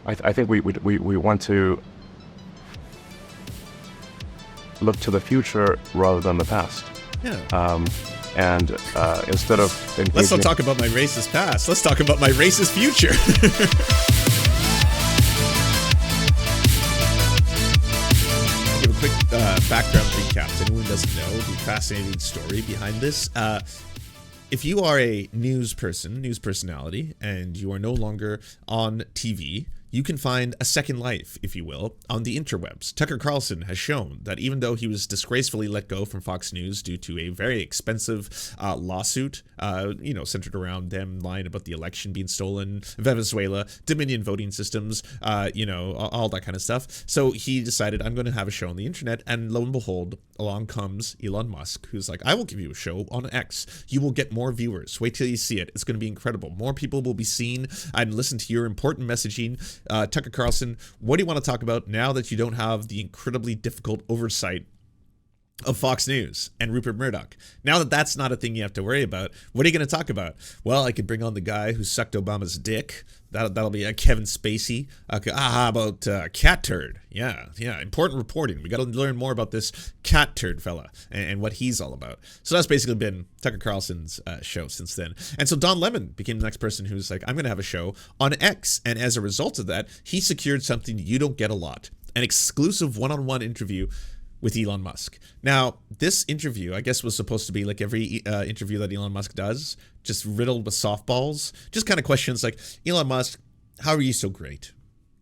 I think we want to look to the future rather than the past. Yeah. And instead of let's not talk about my racist past. Let's talk about my racist future. Give a quick background recap to anyone who doesn't know the fascinating story behind this. If you are a news personality, and you are no longer on TV, you can find a second life, if you will, on the interwebs. Tucker Carlson has shown that even though he was disgracefully let go from Fox News due to a very expensive lawsuit, centered around them lying about the election being stolen, Venezuela, Dominion voting systems, all that kind of stuff. So he decided, I'm going to have a show on the internet, and lo and behold, along comes Elon Musk, who's like, I will give you a show on X. You will get more viewers. Wait till you see it. It's going to be incredible. More people will be seen and listen to your important messaging. Tucker Carlson, what do you want to talk about now that you don't have the incredibly difficult oversight of Fox News and Rupert Murdoch? Now that that's not a thing you have to worry about, what are you going to talk about? Well, I could bring on the guy who sucked Obama's dick. That'll be Kevin Spacey. How about cat turd? Yeah, important reporting. We got to learn more about this cat turd fella and what he's all about. So that's basically been Tucker Carlson's show since then. And so Don Lemon became the next person who's like, I'm going to have a show on X. And as a result of that, he secured something you don't get a lot: an exclusive one-on-one interview with Elon Musk. Now, this interview, I guess, was supposed to be like every interview that Elon Musk does, just riddled with softballs, just kind of questions like, Elon Musk, how are you so great?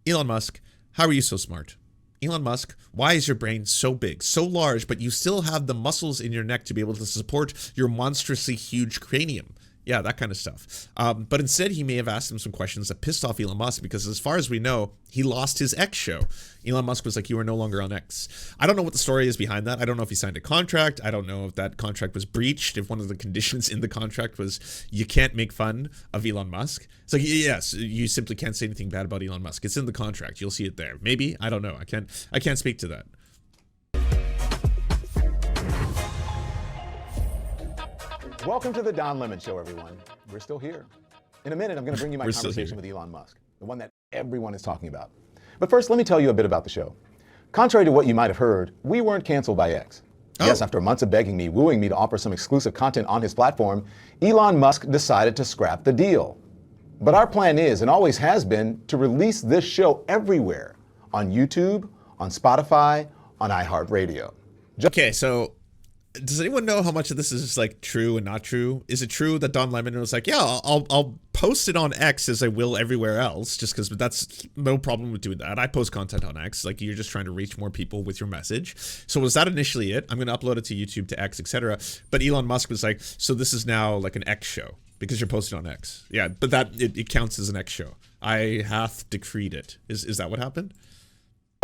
Elon Musk, how are you so smart? Elon Musk, why is your brain so big, so large, but you still have the muscles in your neck to be able to support your monstrously huge cranium? Yeah, that kind of stuff. But instead, he may have asked him some questions that pissed off Elon Musk, because as far as we know, he lost his X show. Elon Musk was like, you are no longer on X. I don't know what the story is behind that. I don't know if he signed a contract. I don't know if that contract was breached, if one of the conditions in the contract was you can't make fun of Elon Musk. It's like, yes, you simply can't say anything bad about Elon Musk. It's in the contract. You'll see it there. Maybe. I don't know. I can't speak to that. Welcome to the Don Lemon Show, everyone. We're still here. In a minute, I'm going to bring you my conversation with Elon Musk, the one that everyone is talking about. But first, let me tell you a bit about the show. Contrary to what you might have heard, we weren't canceled by X. Oh. Yes, after months of begging me, wooing me to offer some exclusive content on his platform, Elon Musk decided to scrap the deal. But our plan is, and always has been, to release this show everywhere: on YouTube, on Spotify, on iHeartRadio. Okay, so does anyone know how much of this is just like true and not true? Is it true that Don Lemon was like, yeah, I'll post it on X as I will everywhere else, just because that's no problem with doing that. I post content on X, like you're just trying to reach more people with your message. So was that initially it? I'm going to upload it to YouTube, to X, etc. But Elon Musk was like, so this is now like an X show because you're posted on X. Yeah, but that it counts as an X show. I hath decreed it. Is that what happened?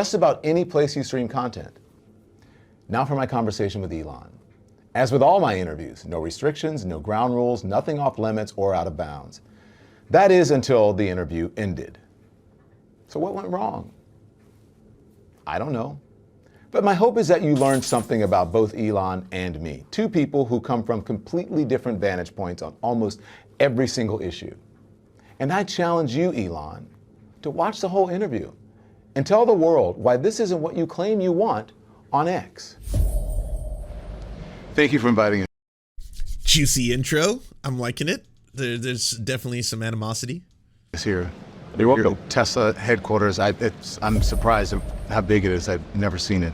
Just about any place you stream content. Now for my conversation with Elon. As with all my interviews, no restrictions, no ground rules, nothing off limits or out of bounds. That is until the interview ended. So what went wrong? I don't know. But my hope is that you learned something about both Elon and me, two people who come from completely different vantage points on almost every single issue. And I challenge you, Elon, to watch the whole interview and tell the world why this isn't what you claim you want on X. Thank you for inviting me. Juicy intro. I'm liking it. There's definitely some animosity. It's here. You're welcome. Tesla headquarters. I'm surprised at how big it is. I've never seen it.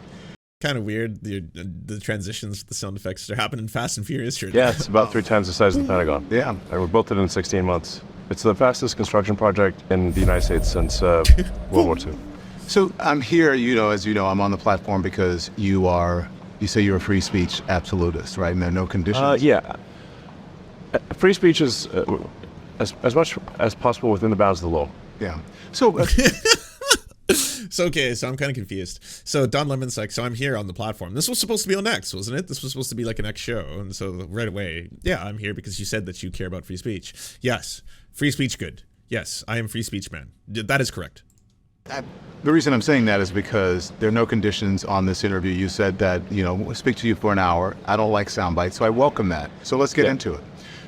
Kind of weird. The transitions, the sound effects, they're happening fast and furious here. Yeah, it's about 3 times the size of the Pentagon. Yeah. We built it in 16 months. It's the fastest construction project in the United States since World War II. So I'm here, as you know, I'm on the platform because you say you're a free speech absolutist, right? And there are no conditions? Yeah. Free speech is as much as possible within the bounds of the law. Yeah. So... So I'm kind of confused. So Don Lemon's like, so I'm here on the platform. This was supposed to be on X, wasn't it? This was supposed to be like an X show. And so right away, yeah, I'm here because you said that you care about free speech. Yes. Free speech, good. Yes, I am free speech man. That is correct. The reason I'm saying that is because there are no conditions on this interview. You said that, we'll speak to you for an hour. I don't like sound bites, so I welcome that. So let's get into it.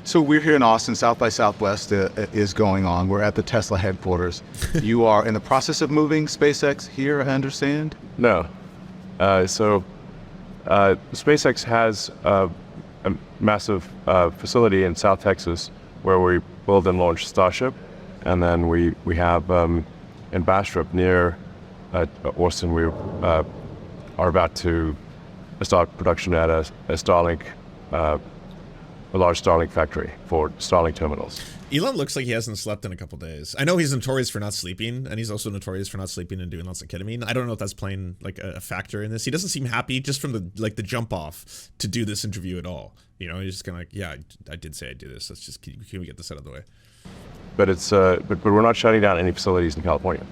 So we're here in Austin. South by Southwest is going on. We're at the Tesla headquarters. You are in the process of moving SpaceX here, I understand? No. SpaceX has a massive facility in South Texas where we build and launch Starship. And then we have in Bastrop near Austin, we are about to start production at a Starlink, a large Starlink factory for Starlink terminals. Elon looks like he hasn't slept in a couple days. I know he's notorious for not sleeping, and he's also notorious for not sleeping and doing lots of ketamine. I don't know if that's playing like a factor in this. He doesn't seem happy just from the jump off to do this interview at all. You know, he's just kind of like, yeah, I did say I'd do this. Let's just can we get this out of the way? But it's but we're not shutting down any facilities in California.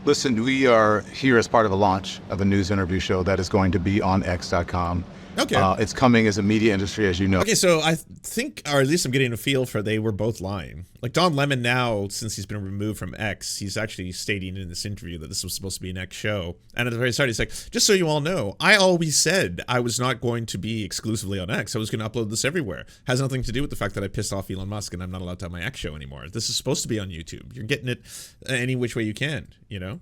Listen, we are here as part of a launch of a news interview show that is going to be on X.com. Okay. It's coming as a media industry, as you know. Okay, so I think, or at least I'm getting a feel for they were both lying. Like Don Lemon now, since he's been removed from X, he's actually stating in this interview that this was supposed to be an X show. And at the very start, he's like, just so you all know, I always said I was not going to be exclusively on X. I was going to upload this everywhere. Has nothing to do with the fact that I pissed off Elon Musk and I'm not allowed to have my X show anymore. This is supposed to be on YouTube. You're getting it any which way you can, you know?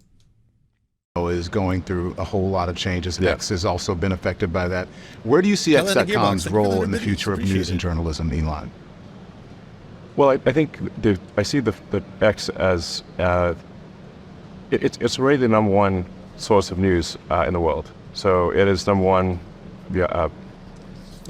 Is going through a whole lot of changes. Yeah. X has also been affected by that. Where do you see X.com's role in the future of news and journalism, Elon? Well, I think I see the X as it's already the number one source of news in the world. So it is number one. Not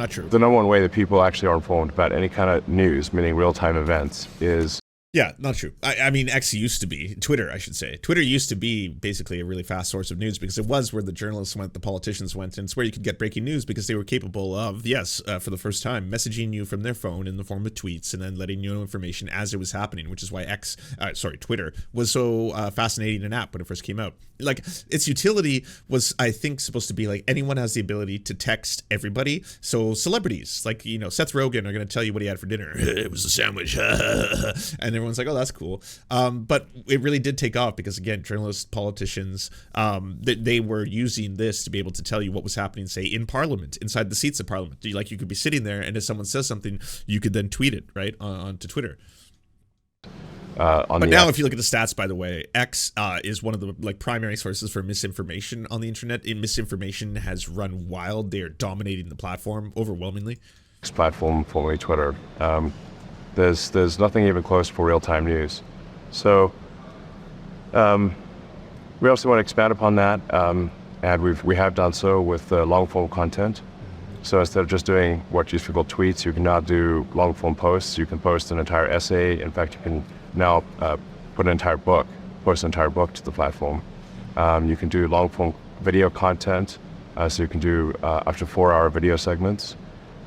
true. The number one way that people actually are informed about any kind of news, meaning real-time events, is. Yeah, not true. I mean, X used to be, Twitter, I should say. Twitter used to be basically a really fast source of news because it was where the journalists went, the politicians went, and it's where you could get breaking news because they were capable of, yes, for the first time, messaging you from their phone in the form of tweets and then letting you know information as it was happening, which is why Twitter was so fascinating an app when it first came out. Like, its utility was, I think, supposed to be like anyone has the ability to text everybody. So celebrities, like, you know, Seth Rogen are going to tell you what he had for dinner. It was a sandwich. And everyone's like, oh, that's cool. But it really did take off because, again, journalists, politicians, they were using this to be able to tell you what was happening, say, in Parliament, inside the seats of Parliament. Like, you could be sitting there, and if someone says something, you could then tweet it, right, onto Twitter. But now, if you look at the stats, by the way, X is one of the primary sources for misinformation on the internet. Misinformation has run wild. They are dominating the platform overwhelmingly. X platform, formerly Twitter. There's nothing even close for real-time news. So we also want to expand upon that, and we have done so with long-form content. So instead of just doing what used to be called tweets, you can now do long-form posts. You can post an entire essay. In fact, you can now post an entire book to the platform. You can do long-form video content, so you can do up to 4-hour video segments.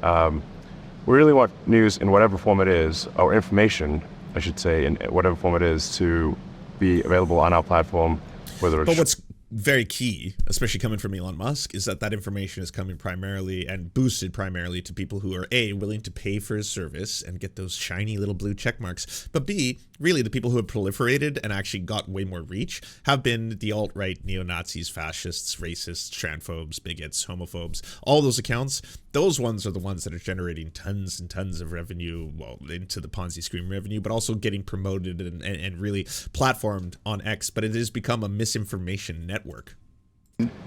We really want news in whatever form it is, or information, I should say, in whatever form it is, to be available on our platform, whether it's... But what's very key, especially coming from Elon Musk, is that information is coming primarily and boosted primarily to people who are A, willing to pay for his service and get those shiny little blue check marks, but B, really the people who have proliferated and actually got way more reach have been the alt-right, neo-Nazis, fascists, racists, transphobes, bigots, homophobes, all those accounts. Those ones are the ones that are generating tons and tons of revenue, well, into the Ponzi scheme revenue, but also getting promoted and really platformed on X. But it has become a misinformation network.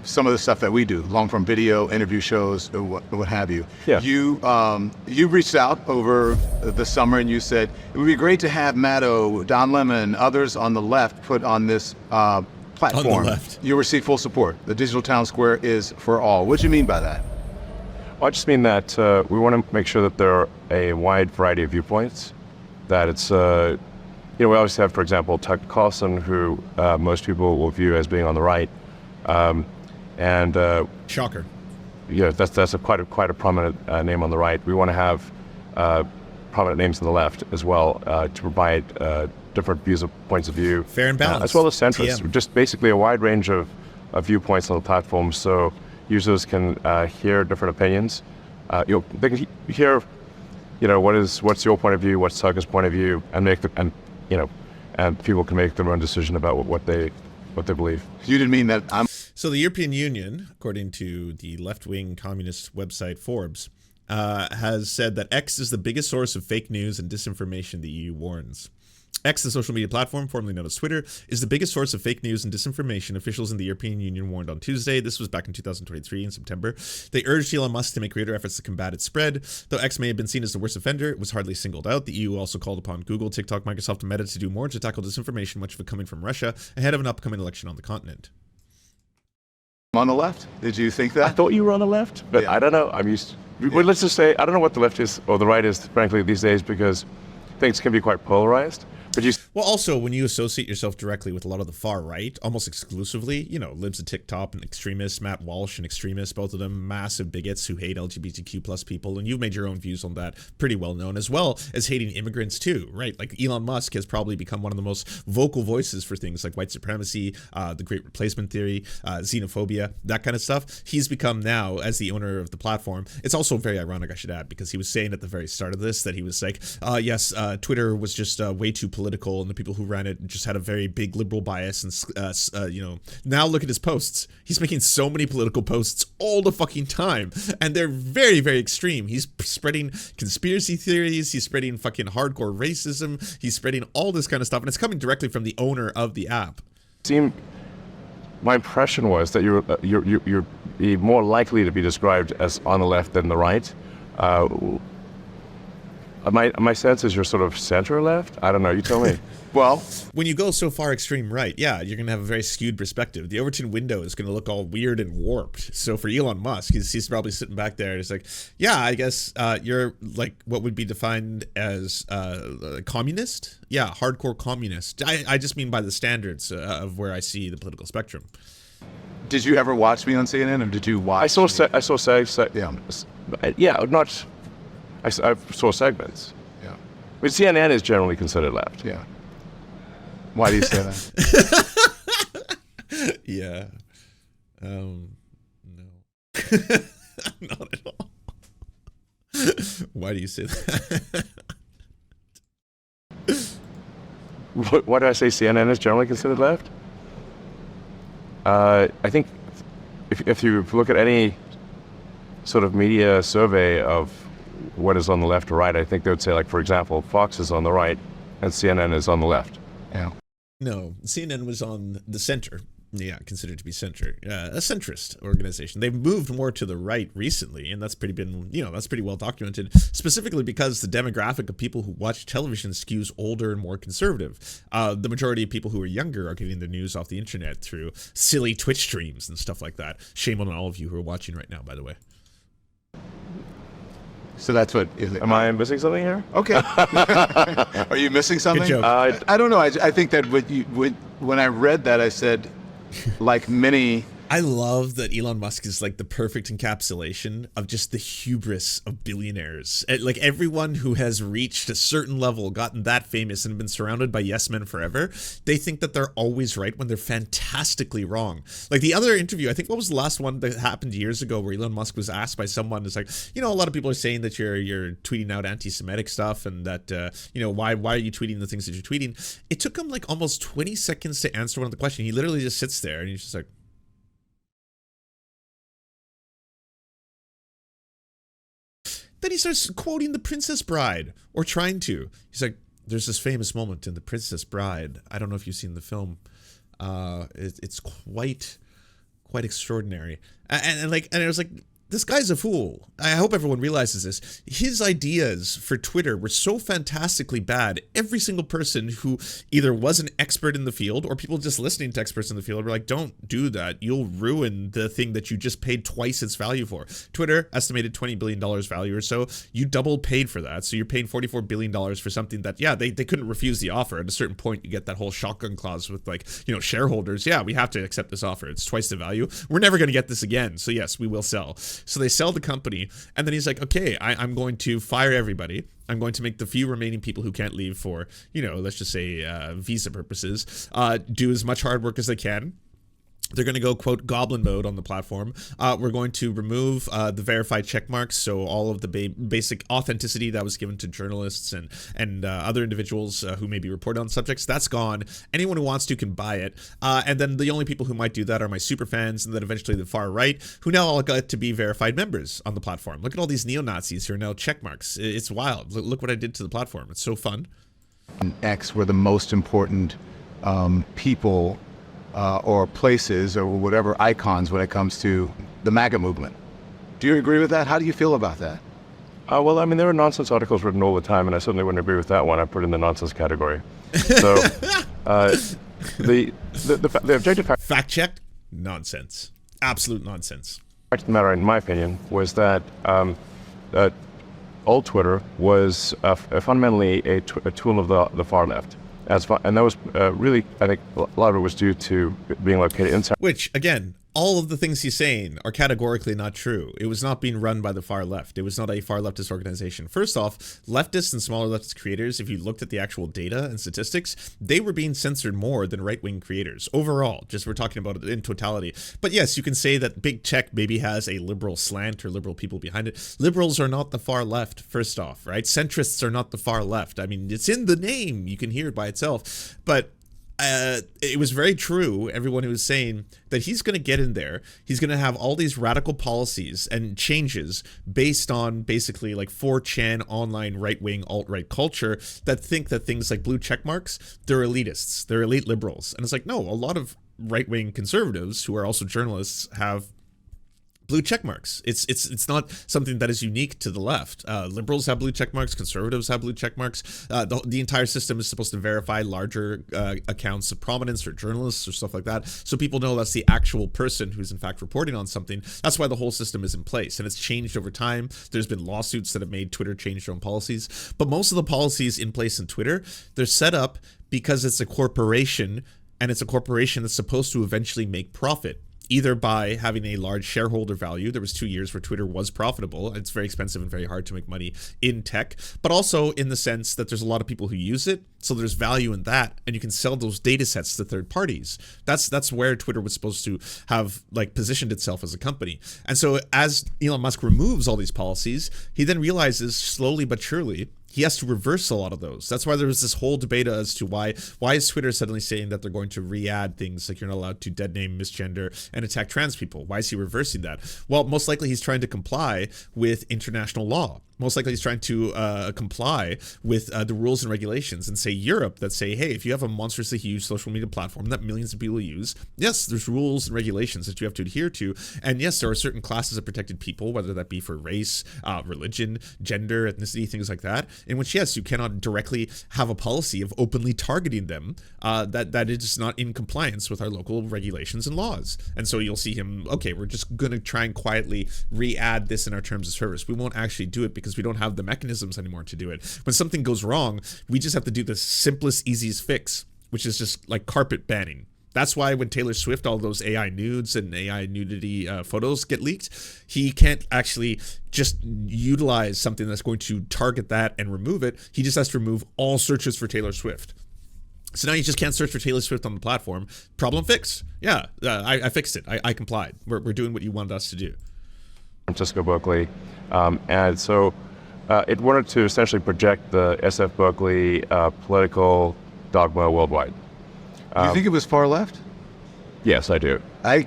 Some of the stuff that we do, long-form video, interview shows, what have you. Yeah. You reached out over the summer and you said, it would be great to have Maddo, Don Lemon, others on the left put on this platform. On the left. You receive full support. The digital town square is for all. What do you mean by that? Well, I just mean that we want to make sure that there are a wide variety of viewpoints, that it's, we always have, for example, Tucker Carlson, who most people will view as being on the right. Shocker. Yeah, that's quite a prominent name on the right. We want to have prominent names on the left as well to provide different points of view. Fair and balanced. As well as centrists. TM. Just basically a wide range of viewpoints on the platform, so users can hear different opinions. They can hear, what's your point of view, what's Tucker's point of view, and and people can make their own decision about what they believe. You didn't mean that. So the European Union, according to the left-wing communist website Forbes, has said that X is the biggest source of fake news and disinformation, the EU warns. X, the social media platform formerly known as Twitter, is the biggest source of fake news and disinformation, officials in the European Union warned on Tuesday. This was back in 2023 in September. They urged Elon Musk to make greater efforts to combat its spread. Though X may have been seen as the worst offender, it was hardly singled out. The EU also called upon Google, TikTok, Microsoft, and Meta to do more to tackle disinformation, much of it coming from Russia, ahead of an upcoming election on the continent. On the left? Did you think that? I thought you were on the left, but Yeah. I don't know. I'm used. Well, let's just say I don't know what the left is or the right is, frankly, these days, because things can be quite polarized. But you. Well, also, when you associate yourself directly with a lot of the far right, almost exclusively, you know, libs of TikTok and extremists, Matt Walsh, an extremist, both of them massive bigots who hate LGBTQ plus people, and you've made your own views on that, pretty well known, as well as hating immigrants too, right? Like Elon Musk has probably become one of the most vocal voices for things like white supremacy, the Great Replacement Theory, xenophobia, that kind of stuff. He's become now, as the owner of the platform, it's also very ironic, I should add, because he was saying at the very start of this that he was like, yes, Twitter was just way too political, and the people who ran it just had a very big liberal bias, and you know, now look at his posts. He's making so many political posts all the fucking time, and they're very, very extreme. He's spreading conspiracy theories, he's spreading fucking hardcore racism, he's spreading all this kind of stuff, and it's coming directly from the owner of the app. My impression was that you're more likely to be described as on the left than the right. My sense is you're sort of center left. I don't know. You tell me. Well, When you go so far extreme right, yeah, you're going to have a very skewed perspective. The Overton window is going to look all weird and warped. So for Elon Musk, he's probably sitting back there and he's like, yeah, I guess you're like what would be defined as a communist. Yeah, hardcore communist. I just mean by the standards of where I see the political spectrum. did you ever watch me on CNN, or did you watch? I saw Yeah. yeah, not. I saw segments. Yeah. But CNN is generally considered left. Yeah. Why do you say that? Yeah. No. Not at all. Why do you say that? Why do I say CNN is generally considered left? I think if you look at any sort of media survey of what is on the left or right, I think they would say, like, for example, Fox is on the right and CNN is on the left. Yeah. No, CNN was on the center. Yeah, considered to be center, a centrist organization. They've moved more to the right recently, and that's pretty well documented. Specifically because the demographic of people who watch television skews older and more conservative. The majority of people who are younger are getting their news off the internet through silly Twitch streams and stuff like that. Shame on all of you who are watching right now, by the way. So that's what is it? Am I missing something here? Okay. Are you missing something? Good joke. I don't know. I think that when I read that, I said, like many. I love that Elon Musk is like the perfect encapsulation of just the hubris of billionaires. Like everyone who has reached a certain level, gotten that famous, and been surrounded by yes men forever, they think that they're always right when they're fantastically wrong. Like the other interview, I think, what was the last one that happened years ago, where Elon Musk was asked by someone, it's like, you know, a lot of people are saying that you're tweeting out anti-Semitic stuff, and that why are you tweeting the things that you're tweeting? It took him like almost 20 seconds to answer one of the questions. He literally just sits there and he's just like, then he starts quoting The Princess Bride, or trying to. He's like, there's this famous moment in The Princess Bride. I don't know if you've seen the film. It's quite extraordinary. And it was like, this guy's a fool. I hope everyone realizes this. His ideas for Twitter were so fantastically bad. Every single person who either was an expert in the field or people just listening to experts in the field were like, don't do that. You'll ruin the thing that you just paid twice its value for. Twitter estimated $20 billion value or so. You double paid for that. So you're paying $44 billion for something that, yeah, they couldn't refuse the offer. At a certain point, you get that whole shotgun clause with, like, you know, shareholders. Yeah, we have to accept this offer. It's twice the value. We're never going to get this again. So yes, we will sell. So they sell the company, and then he's like, okay, I'm going to fire everybody. I'm going to make the few remaining people who can't leave for, you know, let's just say visa purposes, do as much hard work as they can. They're going to go, quote, goblin mode on the platform. We're going to remove the verified check marks, so all of the basic authenticity that was given to journalists and other individuals who may be reported on subjects, that's gone. Anyone who wants to can buy it. And then the only people who might do that are my super fans, and then eventually the far right, who now all got to be verified members on the platform. Look at all these neo-Nazis who are now check marks. It's wild. Look what I did to the platform. It's so fun. X were the most important people or places or whatever icons when it comes to the MAGA movement. Do you agree with that? How do you feel about that? Well, I mean, there are nonsense articles written all the time, and I certainly wouldn't agree with that one. I put it in the nonsense category. So, the objective fact checked, nonsense, absolute nonsense. Fact of the matter, in my opinion, was that old Twitter was fundamentally a tool of the far left. And that was really, I think, a lot of it was due to being located inside. Which, again, all of the things he's saying are categorically not true. It was not being run by the far left. It was not a far leftist organization. First off, leftists and smaller leftist creators, if you looked at the actual data and statistics, they were being censored more than right-wing creators overall. Just we're talking about it in totality. But yes, you can say that big tech maybe has a liberal slant or liberal people behind it. Liberals are not the far left, first off, right? Centrists are not the far left. I mean, it's in the name. You can hear it by itself. But it was very true, everyone who was saying that he's going to get in there. He's going to have all these radical policies and changes based on basically like 4chan online right-wing alt-right culture that think that things like blue check marks, they're elitists, they're elite liberals. And it's like, no, a lot of right-wing conservatives who are also journalists have blue check marks. It's not something that is unique to the left. Liberals have blue check marks. Conservatives have blue check marks. The entire system is supposed to verify larger accounts of prominence or journalists or stuff like that, so people know that's the actual person who's in fact reporting on something. That's why the whole system is in place, and it's changed over time. There's been lawsuits that have made Twitter change their own policies, but most of the policies in place in Twitter, they're set up because it's a corporation, and it's a corporation that's supposed to eventually make profit, either by having a large shareholder value. There was 2 years where Twitter was profitable. It's very expensive and very hard to make money in tech, but also in the sense that there's a lot of people who use it, so there's value in that, and you can sell those data sets to third parties. That's where Twitter was supposed to have like positioned itself as a company. And so as Elon Musk removes all these policies, he then realizes slowly but surely he has to reverse a lot of those. That's why there was this whole debate as to why is Twitter suddenly saying that they're going to re-add things like you're not allowed to dead name, misgender, and attack trans people. Why is he reversing that? Well, most likely he's trying to comply with international law. Most likely he's trying to comply with the rules and regulations and say Europe that say, hey, if you have a monstrously huge social media platform that millions of people use, yes, there's rules and regulations that you have to adhere to. And yes, there are certain classes of protected people, whether that be for race, religion, gender, ethnicity, things like that, in which, yes, you cannot directly have a policy of openly targeting them that is not in compliance with our local regulations and laws. And so you'll see him, okay, we're just going to try and quietly re-add this in our terms of service. We won't actually do it because we don't have the mechanisms anymore to do it. When something goes wrong, we just have to do the simplest, easiest fix, which is just like carpet banning. That's why when Taylor Swift, all those AI nudes and AI nudity photos get leaked, he can't actually just utilize something that's going to target that and remove it. He just has to remove all searches for Taylor Swift. So now you just can't search for Taylor Swift on the platform. Problem fixed. Yeah, I fixed it. I complied. We're doing what you wanted us to do. Francisco Berkeley. And so it wanted to essentially project the SF Berkeley political dogma worldwide. Do you think it was far left? Yes, I do. I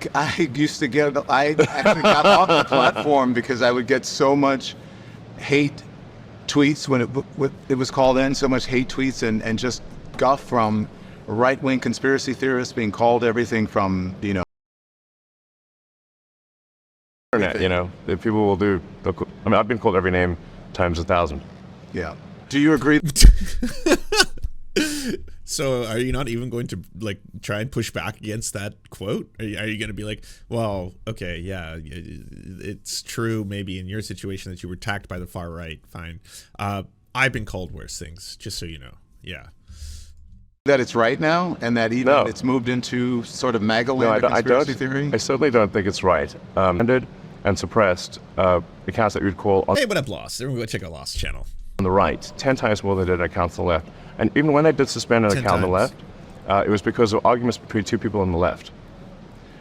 used to get, I actually got off the platform because I would get so much hate tweets when it was called in, so much hate tweets and just guff from right-wing conspiracy theorists being called everything from, you know. Internet, you know, if people will do, I mean, I've been called every name times 1,000. Yeah. Do you agree? So are you not even going to like try and push back against that quote? Are you going to be like, well, okay, yeah, it's true maybe in your situation that you were attacked by the far right. Fine. I've been called worse things, just so you know. Yeah. That it's right now and that even it's moved into sort of MAGA land conspiracy theory? I certainly don't think it's right. And suppressed accounts that you'd call on, hey, what up, Lost? Everyone go check out Lost channel. On the right, 10 times more than they did accounts on the left. And even when they did suspend an account on the left, it was because of arguments between two people on the left.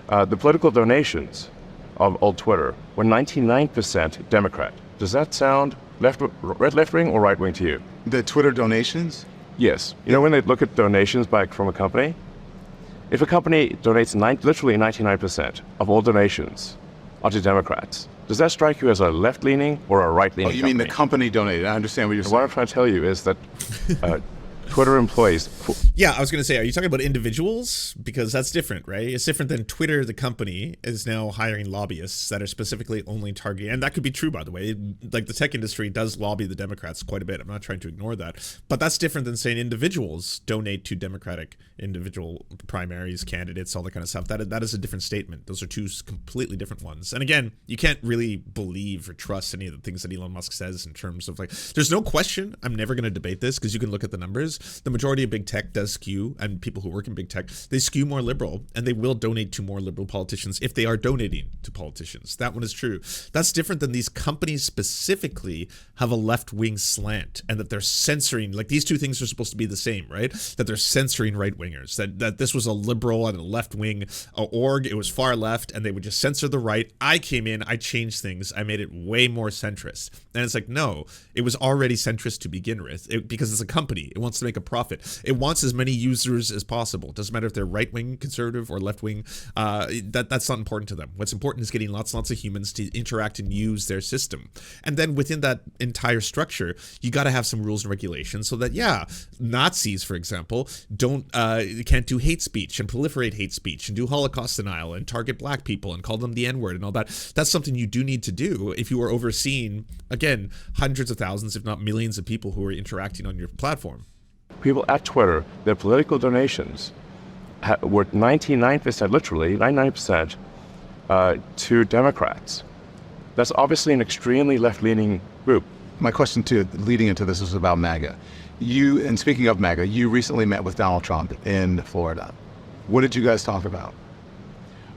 The political donations of old Twitter were 99% Democrat. Does that sound left-wing or right-wing to you? The Twitter donations? Yes. You know, when they look at donations from a company, if a company donates literally 99% of all donations are to Democrats, does that strike you as a left-leaning or a right-leaning Oh, you mean the company donated? I understand what you're saying. What I'm trying to tell you is that Twitter employees... Yeah, I was going to say, are you talking about individuals? Because that's different, right? It's different than Twitter, the company, is now hiring lobbyists that are specifically only targeting, and that could be true, by the way. Like, the tech industry does lobby the Democrats quite a bit. I'm not trying to ignore that. But that's different than saying individuals donate to Democratic individual primaries, candidates, all that kind of stuff. That is a different statement. Those are two completely different ones. And again, you can't really believe or trust any of the things that Elon Musk says in terms of, like, there's no question, I'm never going to debate this because you can look at the numbers. The majority of big tech does skew, and people who work in big tech, they skew more liberal, and they will donate to more liberal politicians if they are donating to politicians. That one is true. That's different than these companies specifically have a left-wing slant, and that they're censoring, like, these two things are supposed to be the same, right? That they're censoring right-wingers, that this was a liberal and a left-wing org, it was far left, and they would just censor the right. I came in, I changed things, I made it way more centrist. And it's like, no, it was already centrist to begin with, because it's a company. It wants to make a profit. It wants as many users as possible. It doesn't matter if they're right-wing conservative or left-wing. That's not important to them. What's important is getting lots and lots of humans to interact and use their system. And then within that entire structure, you got to have some rules and regulations so that, yeah, Nazis, for example, can't do hate speech and proliferate hate speech and do Holocaust denial and target black people and call them the N-word and all that. That's something you do need to do if you are overseeing, again, hundreds of thousands, if not millions of people who are interacting on your platform. People at Twitter, their political donations were 99%, literally 99%, to Democrats. That's obviously an extremely left-leaning group. My question leading into this was about MAGA. And speaking of MAGA, you recently met with Donald Trump in Florida. What did you guys talk about?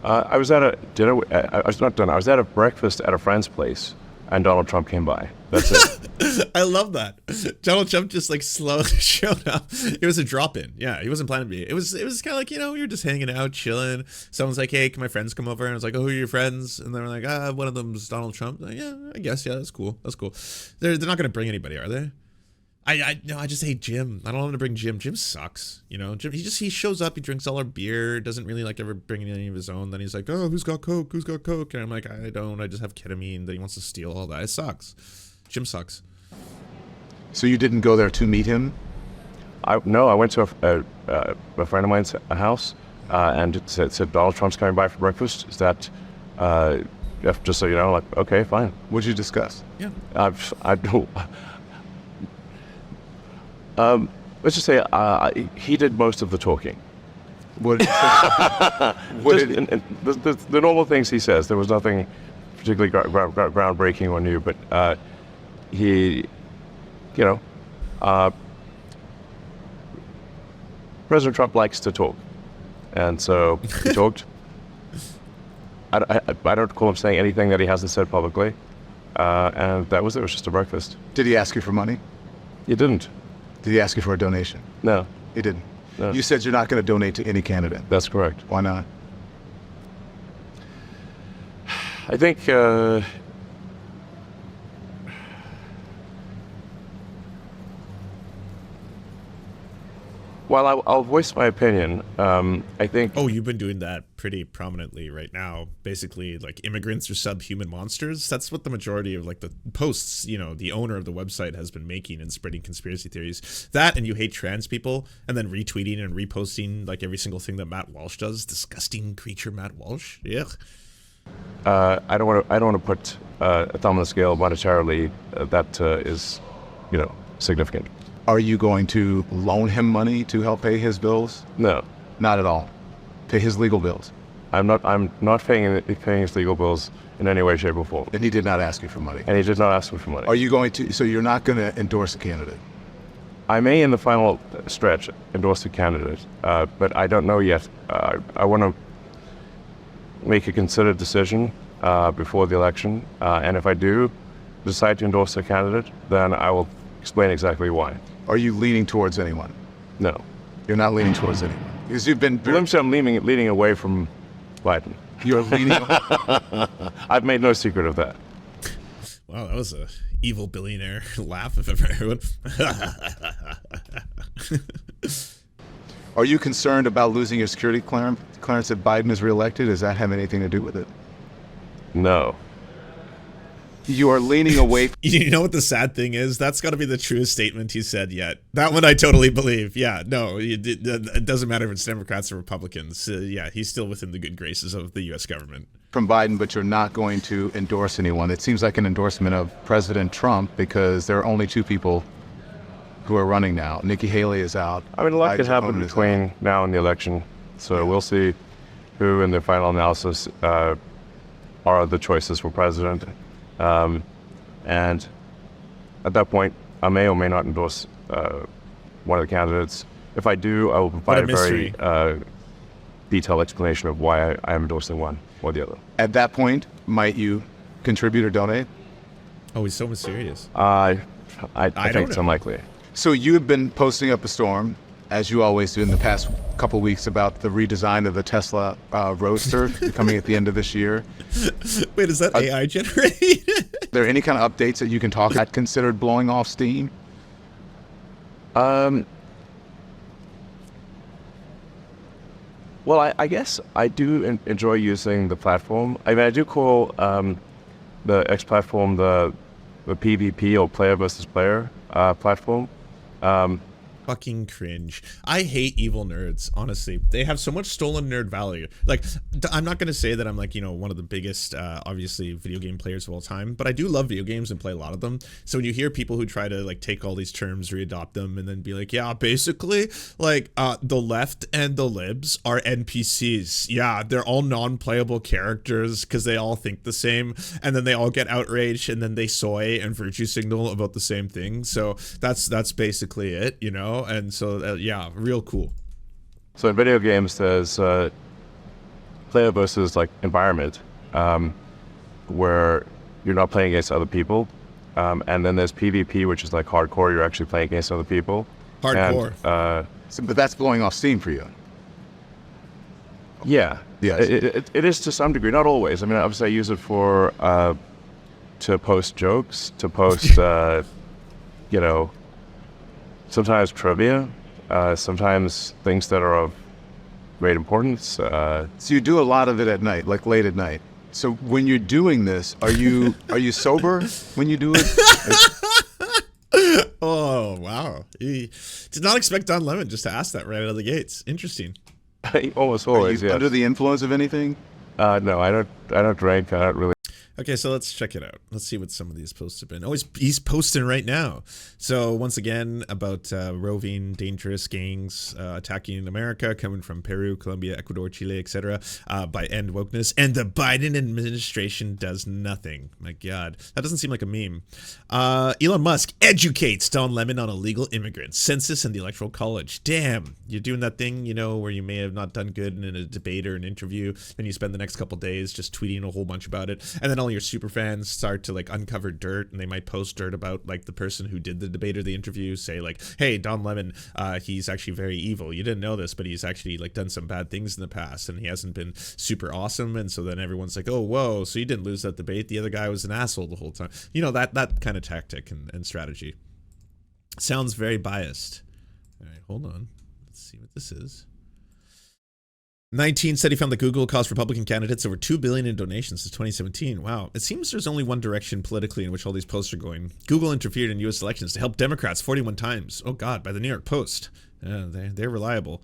I was at a dinner. I was at a breakfast at a friend's place, and Donald Trump came by. That's it. I love that. Donald Trump just like slowly showed up. It was a drop-in. Yeah, he wasn't planning to be. It was kind of like, you know, we were just hanging out, chilling. Someone's like, hey, can my friends come over? And I was like, oh, who are your friends? And they were like, one of them's Donald Trump. Like, yeah, I guess. Yeah, that's cool. That's cool. They're not going to bring anybody, are they? No, I just hate Jim. I don't want him to bring Jim. Jim sucks. You know, Jim, he shows up, he drinks all our beer, doesn't really like ever bring any of his own. Then he's like, oh, who's got Coke? Who's got Coke? And I'm like, I don't. I just have ketamine. That he wants to steal all that. It sucks. Jim sucks. So you didn't go there to meet him? No, I went to a friend of mine's house and it said Donald Trump's coming by for breakfast. Is that, just so you know, like, okay, fine. What did you discuss? Yeah. Let's just say he did most of the talking. What? The normal things he says. There was nothing particularly groundbreaking or new, but he, you know, President Trump likes to talk, and so he talked. I don't recall him saying anything that he hasn't said publicly, and that was it. It was just a breakfast. Did he ask you for money? He didn't. Did he ask you for a donation? No. He didn't? No. You said you're not going to donate to any candidate. That's correct. Why not? I think while I'll voice my opinion, I think... Oh, you've been doing that pretty prominently right now. Basically, like, immigrants are subhuman monsters. That's what the majority of, like, the posts, you know, the owner of the website has been making and spreading conspiracy theories. That, and you hate trans people, and then retweeting and reposting, like, every single thing that Matt Walsh does. Disgusting creature, Matt Walsh. Yeah. I don't want to put a thumb on the scale monetarily. That is, you know, significant. Are you going to loan him money to help pay his bills? No. Not at all. Pay his legal bills? I'm not paying his legal bills in any way, shape, or form. And he did not ask you for money? And he did not ask me for money. Are you going to, so you're not going to endorse a candidate? I may, in the final stretch, endorse a candidate, but I don't know yet. I want to make a considered decision before the election, and if I do decide to endorse a candidate, then I will explain exactly why. Are you leaning towards anyone? No. You're not leaning towards anyone? Because you've been... I'm leaning away from Biden. You're leaning. I've made no secret of that. Wow, that was a evil billionaire laugh if ever heard one. Are you concerned about losing your security clearance if Biden is reelected? Does that have anything to do with it? No. You are leaning away. You know what the sad thing is? That's got to be the truest statement he said yet. That one I totally believe. Yeah, no, it doesn't matter if it's Democrats or Republicans. Yeah, he's still within the good graces of the U.S. government. From Biden, but you're not going to endorse anyone. It seems like an endorsement of President Trump because there are only two people who are running now. Nikki Haley is out. I mean, a lot could Biden's happen opponent is between now and the election. So we'll see who, in the final analysis, are the choices for president. And at that point, I may or may not endorse one of the candidates. If I do, I will provide a very detailed explanation of why I am endorsing one or the other. At that point, might you contribute or donate? Oh, he's so mysterious. I don't think it's know. unlikely. So you have been posting up a storm, as you always do in the past couple weeks, about the redesign of the Tesla Roadster coming at the end of this year. Wait, is that AI generated? Are there any kind of updates that you can talk about considered blowing off steam? Well, I guess I do enjoy using the platform. I mean, I do call the X platform the PvP, or player versus player platform. Fucking cringe. I hate evil nerds, honestly. They have so much stolen nerd value. Like, I'm not going to say that I'm like, you know, one of the biggest, obviously, video game players of all time, but I do love video games and play a lot of them. So when you hear people who try to, like, take all these terms, readopt them, and then be like, yeah, basically, like, the left and the libs are NPCs. Yeah, they're all non-playable characters because they all think the same, and then they all get outraged, and then they soy and virtue signal about the same thing. So that's basically it, you know? And so, yeah, real cool. So in video games, there's player versus like environment, where you're not playing against other people, and then there's PvP, which is like hardcore. You're actually playing against other people. Hardcore. And, But that's blowing off steam for you. yeah, Yes. it is to some degree, not always. I mean, obviously, I use it for to post jokes, to post, you know. Sometimes trivia, sometimes things that are of great importance. So you do a lot of it at night, like late at night. So when you're doing this, are you sober when you do it? Oh, wow. He did not expect Don Lemon just to ask that right out of the gates. Interesting. Almost Are always, you yes. under the influence of anything? No, I don't drink. I don't really. Okay, so let's check it out. Let's see what some of these posts have been. Oh, he's posting right now. So once again, about roving, dangerous gangs attacking America, coming from Peru, Colombia, Ecuador, Chile, etc. By end wokeness. And the Biden administration does nothing. My God, that doesn't seem like a meme. Elon Musk educates Don Lemon on illegal immigrants, census, and the Electoral College. Damn, you're doing that thing, you know, where you may have not done good in a debate or an interview, then you spend the next couple days just tweeting a whole bunch about it, and then all your super fans start to like uncover dirt, and they might post dirt about like the person who did the debate or the interview, say like, hey, Don Lemon, he's actually very evil. You didn't know this, but he's actually like done some bad things in the past, and he hasn't been super awesome. And so then everyone's like, oh, whoa, so you didn't lose that debate. The other guy was an asshole the whole time. You know, that kind of tactic and strategy. Sounds very biased. All right, hold on. Let's see what this is. 19 said he found that Google cost Republican candidates over $2 billion in donations since 2017. Wow. It seems there's only one direction politically in which all these posts are going. Google interfered in U.S. elections to help Democrats 41 times. Oh, God, by the New York Post. They're reliable.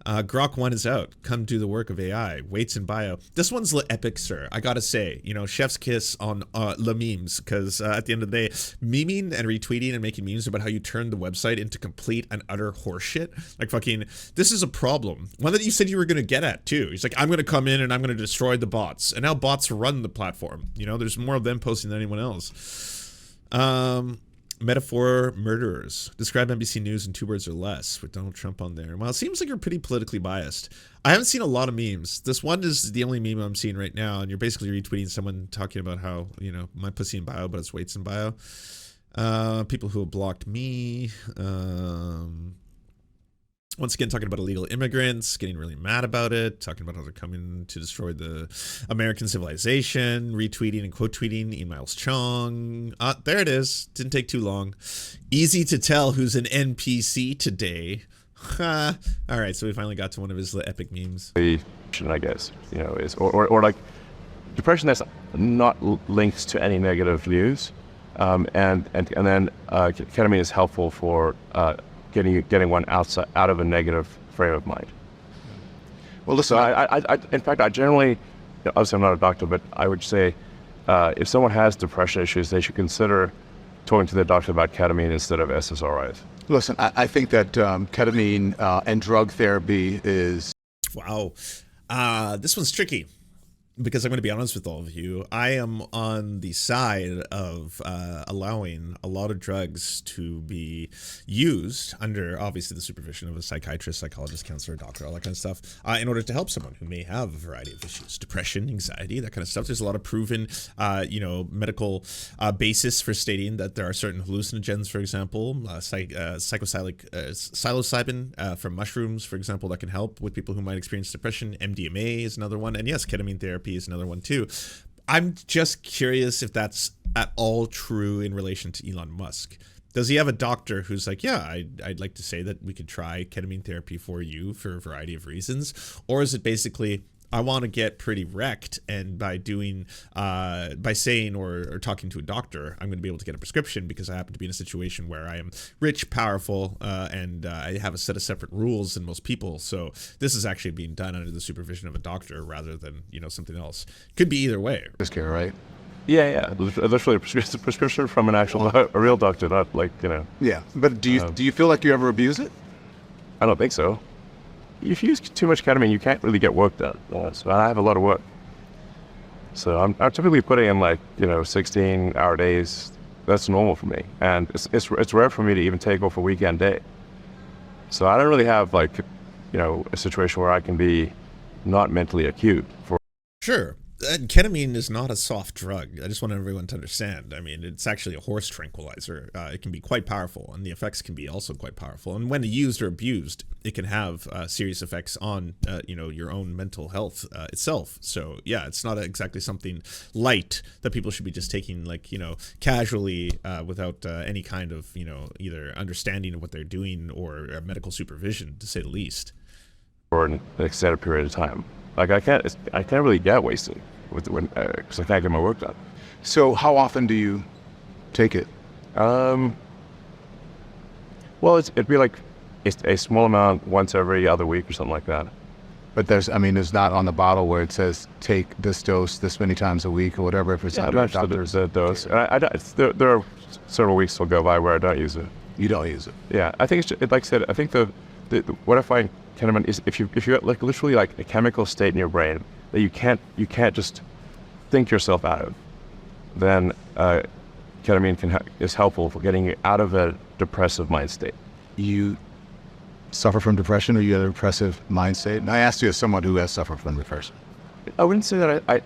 Grok 1 is out. Come do the work of AI. Weights in bio. This one's epic, sir. I gotta say, you know, chef's kiss on the memes, because at the end of the day, memeing and retweeting and making memes about how you turn the website into complete and utter horseshit. Like fucking, this is a problem. One that you said you were gonna get at too. He's like, I'm gonna come in and I'm gonna destroy the bots. And now bots run the platform. You know, there's more of them posting than anyone else. Metaphor murderers. Describe NBC News in 2 words or less with Donald Trump on there. Well, it seems like you're pretty politically biased. I haven't seen a lot of memes. This one is the only meme I'm seeing right now, and you're basically retweeting someone talking about how, you know, my pussy in bio, but it's weights in bio. People who have blocked me. Once again, talking about illegal immigrants, getting really mad about it, talking about how they're coming to destroy the American civilization, retweeting and quote tweeting Emails Chong. There it is. Didn't take too long. Easy to tell who's an NPC today. All right, so we finally got to one of his epic memes. I guess, is or like depression that's not linked to any negative news, and then ketamine is helpful for getting one out of a negative frame of mind. Well, listen, so I in fact, I generally, obviously I'm not a doctor, but I would say if someone has depression issues, they should consider talking to their doctor about ketamine instead of SSRIs. Listen, I think that ketamine and drug therapy is... Wow. This one's tricky. Because I'm going to be honest with all of you, I am on the side of allowing a lot of drugs to be used under, obviously, the supervision of a psychiatrist, psychologist, counselor, doctor, all that kind of stuff, in order to help someone who may have a variety of issues, depression, anxiety, that kind of stuff. There's a lot of proven, medical basis for stating that there are certain hallucinogens, for example, psilocybin from mushrooms, for example, that can help with people who might experience depression. MDMA is another one, and yes, ketamine therapy is another one too. I'm just curious if that's at all true in relation to Elon Musk. Does he have a doctor who's like, yeah, I'd like to say that we could try ketamine therapy for you for a variety of reasons? Or is it basically, I want to get pretty wrecked, and by saying or talking to a doctor, I'm going to be able to get a prescription because I happen to be in a situation where I am rich, powerful, and I have a set of separate rules than most people. So this is actually being done under the supervision of a doctor rather than, something else. Could be either way. This care, right? Yeah. Literally a prescription from a real doctor, not like, Yeah, but do you feel like you ever abuse it? I don't think so. If you use too much ketamine, you can't really get work done. So I have a lot of work. So I'm typically putting in 16-hour days. That's normal for me, and it's rare for me to even take off a weekend day. So I don't really have a situation where I can be not mentally acute for. Sure. And ketamine is not a soft drug. I just want everyone to understand. I mean, it's actually a horse tranquilizer. It can be quite powerful, and the effects can be also quite powerful. And when used or abused, it can have serious effects on, your own mental health itself. So, yeah, it's not exactly something light that people should be just taking, casually without any kind of, either understanding of what they're doing or medical supervision, to say the least. For an extended period of time. I can't really get wasted because I can't get my work done. So how often do you take it? Well, it'd be it's a small amount once every other week or something like that. But there's not on the bottle where it says take this dose this many times a week or whatever. If it's under a doctor's dose. There are several weeks will go by where I don't use it. You don't use it. Yeah, I think it's like I said. I think what I find ketamine is if you literally a chemical state in your brain that you can't just think yourself out of, then ketamine is helpful for getting you out of a depressive mind state. You suffer from depression, or you have a depressive mind state? And I asked you as someone who has suffered from depression. I wouldn't say that I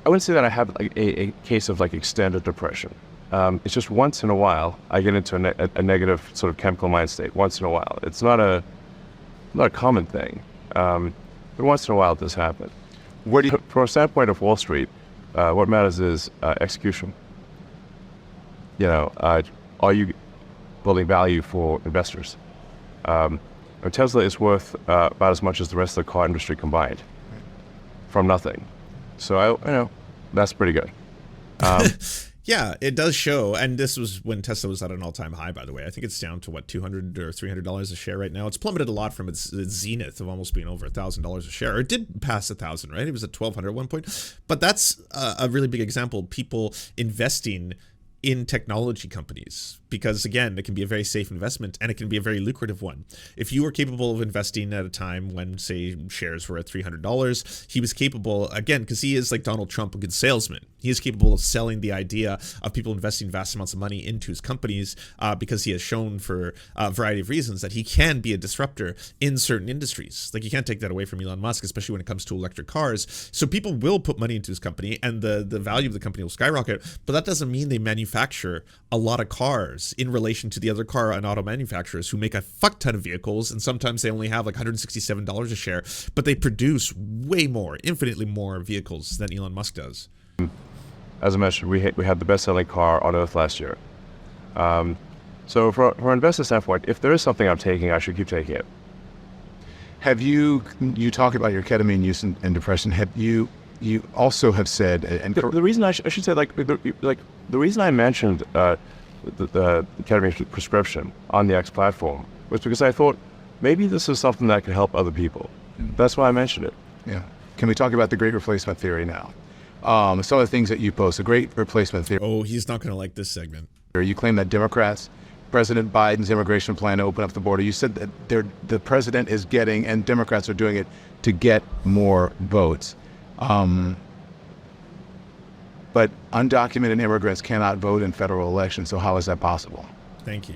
wouldn't say that I have a case of extended depression. It's just once in a while I get into a negative sort of chemical mind state. Once in a while, it's not a common thing, but once in a while it does happen. From a standpoint of Wall Street, what matters is execution. Are you building value for investors? Tesla is worth about as much as the rest of the car industry combined, from nothing. So that's pretty good. Yeah, it does show, and this was when Tesla was at an all-time high, by the way. I think it's down to, $200 or $300 a share right now. It's plummeted a lot from its zenith of almost being over $1,000 a share. It did pass 1,000, right? It was at $1,200 at one point. But that's a really big example of people investing in technology companies, because again, it can be a very safe investment and it can be a very lucrative one. If you were capable of investing at a time when, say, shares were at $300, he was capable, again, because he is like Donald Trump, a good salesman. He is capable of selling the idea of people investing vast amounts of money into his companies because he has shown for a variety of reasons that he can be a disruptor in certain industries. You can't take that away from Elon Musk, especially when it comes to electric cars. So people will put money into his company and the value of the company will skyrocket, but that doesn't mean they manufacture manufacture a lot of cars in relation to the other car and auto manufacturers who make a fuck ton of vehicles, and sometimes they only have like $167 a share, but they produce way more, infinitely more vehicles than Elon Musk does. As I mentioned, we had the best-selling car on Earth last year. So for an investor standpoint, if there is something I'm taking, I should keep taking it. Have you talk about your ketamine use and depression? Have you also have said, and the reason I should say, the reason I mentioned the ketamine prescription on the X platform was because I thought maybe this is something that could help other people. That's why I mentioned it. Yeah. Can we talk about the great replacement theory now? Some of the things that you post, the great replacement theory. Oh, he's not going to like this segment. You claim that Democrats, President Biden's immigration plan to open up the border, you said that the president is getting, and Democrats are doing it to get more votes. But undocumented immigrants cannot vote in federal elections, so how is that possible? Thank you.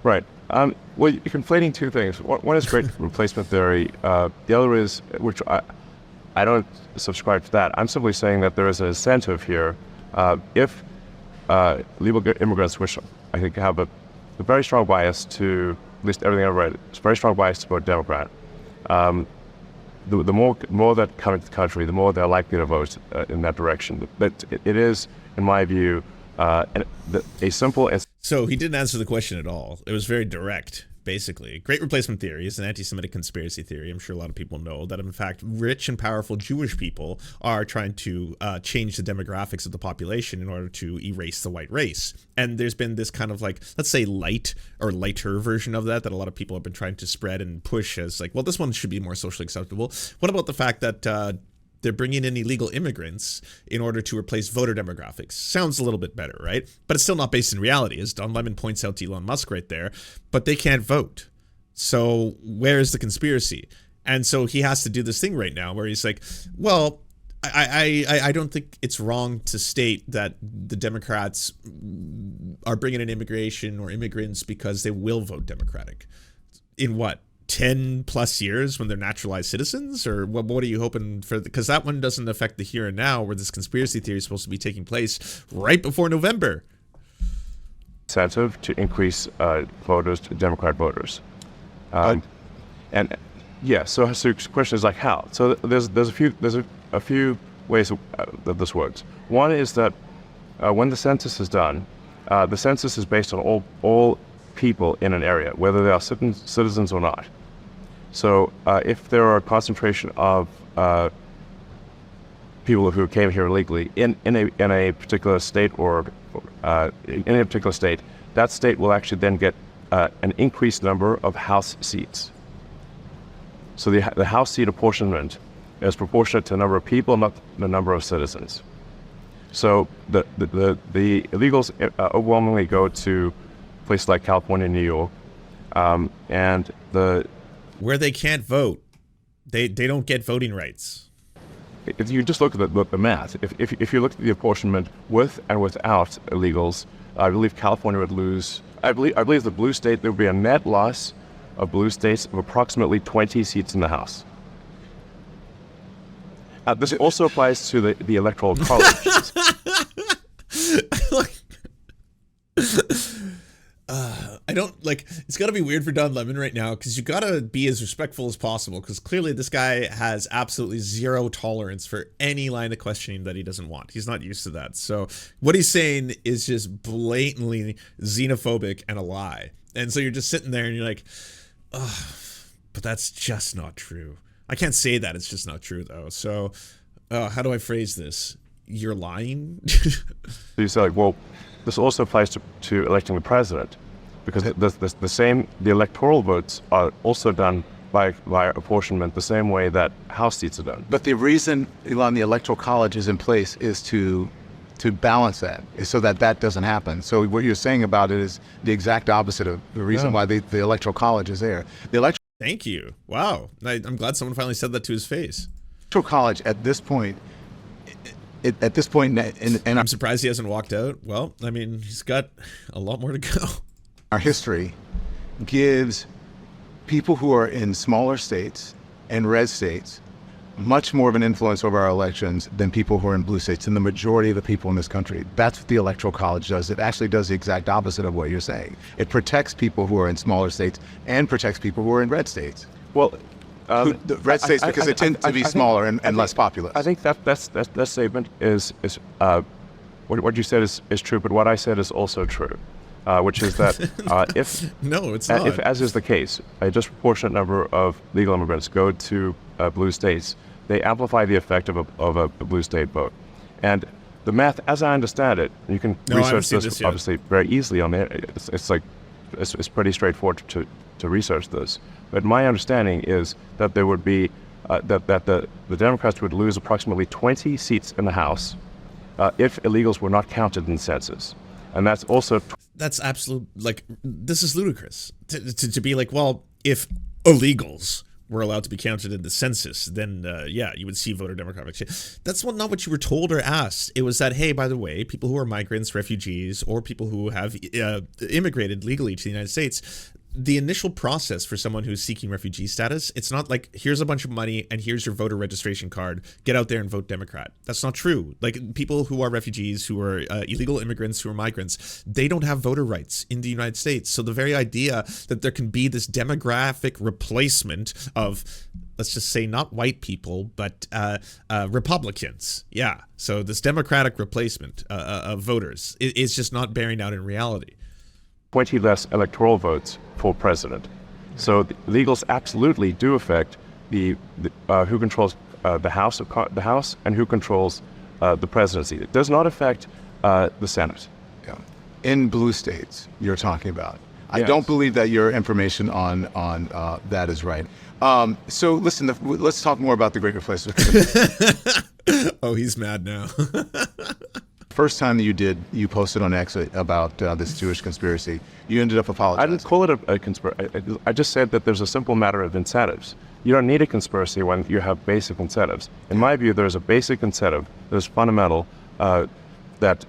Right. Well, you're conflating two things. One is great replacement theory. The other is, which I don't subscribe to that. I'm simply saying that there is an incentive here. If legal immigrants, which I think have a very strong bias to, at least everything I've read, it's a very strong bias to vote Democrat. The more that come into the country, the more they're likely to vote in that direction. But it is, in my view, a simple. So he didn't answer the question at all. It was very direct, basically. Great replacement theory is an anti-Semitic conspiracy theory. I'm sure a lot of people know that, in fact, rich and powerful Jewish people are trying to change the demographics of the population in order to erase the white race. And there's been this kind of like, let's say light or lighter version of that a lot of people have been trying to spread and push as like, well, this one should be more socially acceptable. What about the fact that they're bringing in illegal immigrants in order to replace voter demographics? Sounds a little bit better, right? But it's still not based in reality, as Don Lemon points out to Elon Musk right there. But they can't vote. So where's the conspiracy? And so he has to do this thing right now where he's like, well, I don't think it's wrong to state that the Democrats are bringing in immigration or immigrants because they will vote Democratic. In what? 10 plus years when they're naturalized citizens? Or what are you hoping for? Because that one doesn't affect the here and now, where this conspiracy theory is supposed to be taking place right before November. Incentive to increase voters, Democrat voters. And yeah, so the question is like how? So there's a few ways that this works. One is that when the census is done, the census is based on all people in an area, whether they are citizens or not. So if there are a concentration of people who came here illegally in a particular state or in a particular state, that state will actually then get an increased number of House seats. So the House seat apportionment is proportionate to the number of people, not the number of citizens. So the illegals overwhelmingly go to places like California and New York, and where they can't vote, they don't get voting rights. If you just look at the math, if you look at the apportionment with and without illegals, I believe California would lose. I believe the blue state, there would be a net loss of blue states of approximately 20 seats in the House. This also applies to the Electoral College. I don't like, it's got to be weird for Don Lemon right now because you got to be as respectful as possible, because clearly this guy has absolutely zero tolerance for any line of questioning that he doesn't want. He's not used to that. So what he's saying is just blatantly xenophobic and a lie. And so you're just sitting there and you're like, oh, but that's just not true. I can't say that. It's just not true, though. So how do I phrase this? You're lying? So you say, like, well, this also applies to electing the president, because the electoral votes are also done by apportionment the same way that House seats are done. But the reason, Elon, the Electoral College is in place is to balance that, is so that doesn't happen. So what you're saying about it is the exact opposite of the reason why the Electoral College is there. Thank you. Wow. I'm glad someone finally said that to his face. Electoral College at this point, and I'm surprised he hasn't walked out. Well, I mean, he's got a lot more to go. Our history gives people who are in smaller states and red states much more of an influence over our elections than people who are in blue states, and the majority of the people in this country. That's what the Electoral College does. It actually does the exact opposite of what you're saying. It protects people who are in smaller states and protects people who are in red states. Well, The red states, because they tend to be smaller and less populous. I think that statement is what you said is true, but what I said is also true, which is that if No, it's not. if, as is the case, a disproportionate number of legal immigrants go to blue states, they amplify the effect of a blue state vote. And the math, as I understand it, you can No, I haven't research seen this this yet. obviously very easily on the it's pretty straightforward to research this. But my understanding is that there would be that the Democrats would lose approximately 20 seats in the House if illegals were not counted in the census, and that's also That's absolute, like, this is ludicrous to be like, well, if illegals were allowed to be counted in the census, then yeah, you would see voter demographics. That's not what you were told or asked. It was that, hey, by the way, people who are migrants, refugees, or people who have immigrated legally to the United States, the initial process for someone who's seeking refugee status, it's not like, here's a bunch of money and here's your voter registration card, get out there and vote Democrat. That's not true. Like, people who are refugees, who are illegal immigrants, who are migrants, they don't have voter rights in the United States. So the very idea that there can be this demographic replacement of, let's just say, not white people, but Republicans. Yeah. So this democratic replacement of voters is just not bearing out in reality. 20 less electoral votes for president. So the illegals absolutely do affect the who controls the House and who controls the presidency. It does not affect the Senate. Yeah. In blue states, you're talking about. I Yes. don't believe that your information on that is right. So listen, let's talk more about the Great Replacement. Oh, he's mad now. First time that you posted on X about this Jewish conspiracy, you ended up I apologizing. didn't call it a conspiracy. I just said that there's a simple matter of incentives. You don't need a conspiracy when you have basic incentives. In my view, there's a basic incentive that's fundamental that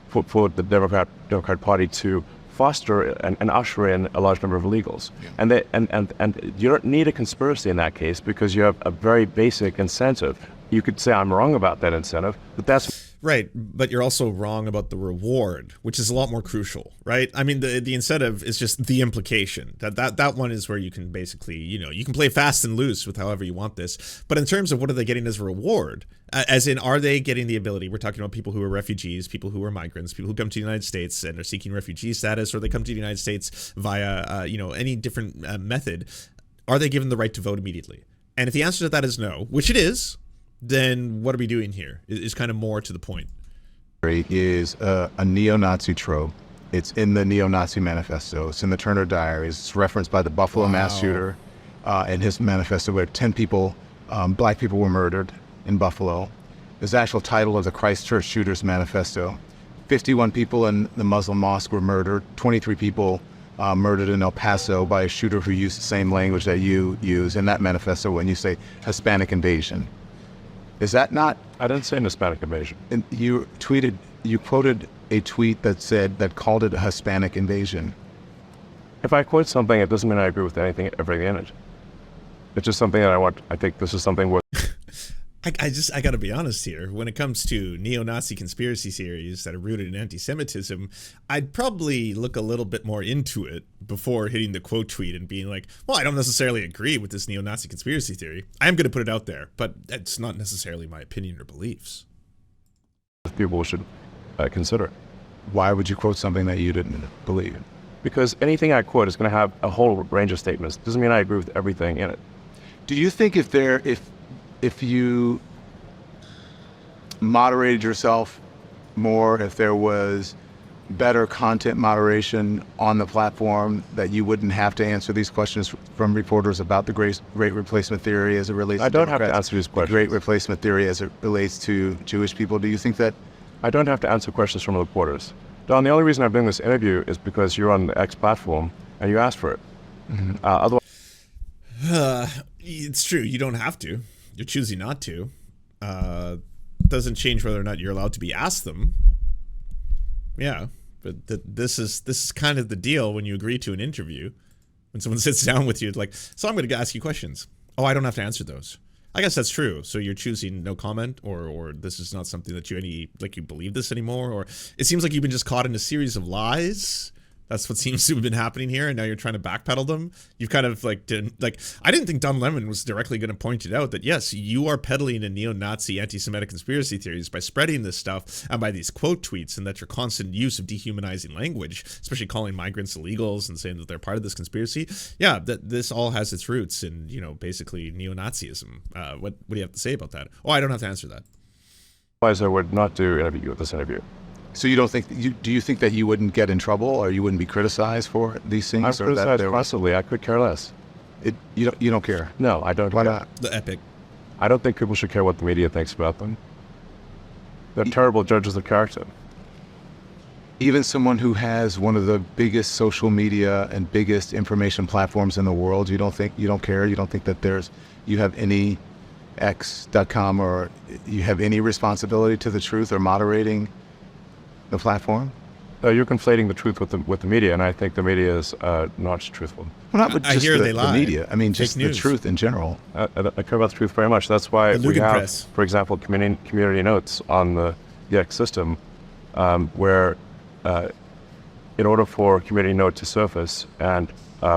for the Democrat Party to foster and usher in a large number of illegals. Yeah. And you don't need a conspiracy in that case because you have a very basic incentive. You could say I'm wrong about that incentive, but that's Right, but you're also wrong about the reward, which is a lot more crucial, right? I mean, the incentive is just the implication. That one is where you can basically, you can play fast and loose with however you want this. But in terms of what are they getting as a reward, as in, are they getting the ability? We're talking about people who are refugees, people who are migrants, people who come to the United States and are seeking refugee status, or they come to the United States via, any different method. Are they given the right to vote immediately? And if the answer to that is no, which it is, then what are we doing here is kind of more to the point. Is a neo-Nazi trope. It's in the neo-Nazi manifesto. It's in the Turner Diaries. It's referenced by the Buffalo mass shooter in his manifesto, where 10 people, black people, were murdered in Buffalo. There's the actual title of the Christchurch shooters manifesto. 51 people in the Muslim mosque were murdered. 23 people murdered in El Paso by a shooter who used the same language that you use in that manifesto when you say Hispanic invasion. Is that not? I didn't say an Hispanic invasion. And you quoted a tweet that called it a Hispanic invasion. If I quote something, it doesn't mean I agree with everything in it. It's just something that I think this is something worth. I gotta be honest here. When it comes to neo-Nazi conspiracy theories that are rooted in anti-Semitism, I'd probably look a little bit more into it before hitting the quote tweet and being like, well, I don't necessarily agree with this neo-Nazi conspiracy theory. I am gonna put it out there, but that's not necessarily my opinion or beliefs. People should consider. Why would you quote something that you didn't believe? Because anything I quote is going to have a whole range of statements. Doesn't mean I agree with everything in it. Do you think if you moderated yourself more, if there was better content moderation on the platform, that you wouldn't have to answer these questions from reporters about the great replacement theory as it relates to I don't have to Democrats, answer these the questions. great replacement theory as it relates to Jewish people? Do you think that? I don't have to answer questions from reporters. Don, the only reason I'm doing this interview is because you're on the X platform and you asked for it. Mm-hmm. Otherwise, It's true. You don't have to. You're choosing not to. Doesn't change whether or not you're allowed to be asked them. Yeah, but this is kind of the deal when you agree to an interview. When someone sits down with you, like, so I'm going to ask you questions. Oh, I don't have to answer those. I guess that's true. So you're choosing no comment, or this is not something that you believe this anymore, or it seems like you've been just caught in a series of lies. That's what seems to have been happening here, and now you're trying to backpedal them. You've kind of I didn't think Don Lemon was directly going to point it out that yes, you are peddling a neo-Nazi anti-Semitic conspiracy theories by spreading this stuff and by these quote tweets, and that your constant use of dehumanizing language, especially calling migrants illegals and saying that they're part of this conspiracy. Yeah, that this all has its roots in basically neo-Nazism. What do you have to say about that? Oh, I don't have to answer that. Otherwise, I would not do this interview. So you don't think do you think that you wouldn't get in trouble, or you wouldn't be criticized for these things? I'm or that criticized constantly. I could care less. You don't care? No, I don't. Why care. not? The epic. I don't think people should care what the media thinks about them. They're terrible judges of character. Even someone who has one of the biggest social media and biggest information platforms in the world, you don't care? You don't think that you have any X.com or you have any responsibility to the truth or moderating the platform? You're conflating the truth with the media, and I think the media is not truthful. Well, not with just the media. I mean, Fake just news. the truth in general. I care about the truth very much. That's why The we have, Lugenpress. for example, community notes on the X system, where in order for a community note to surface and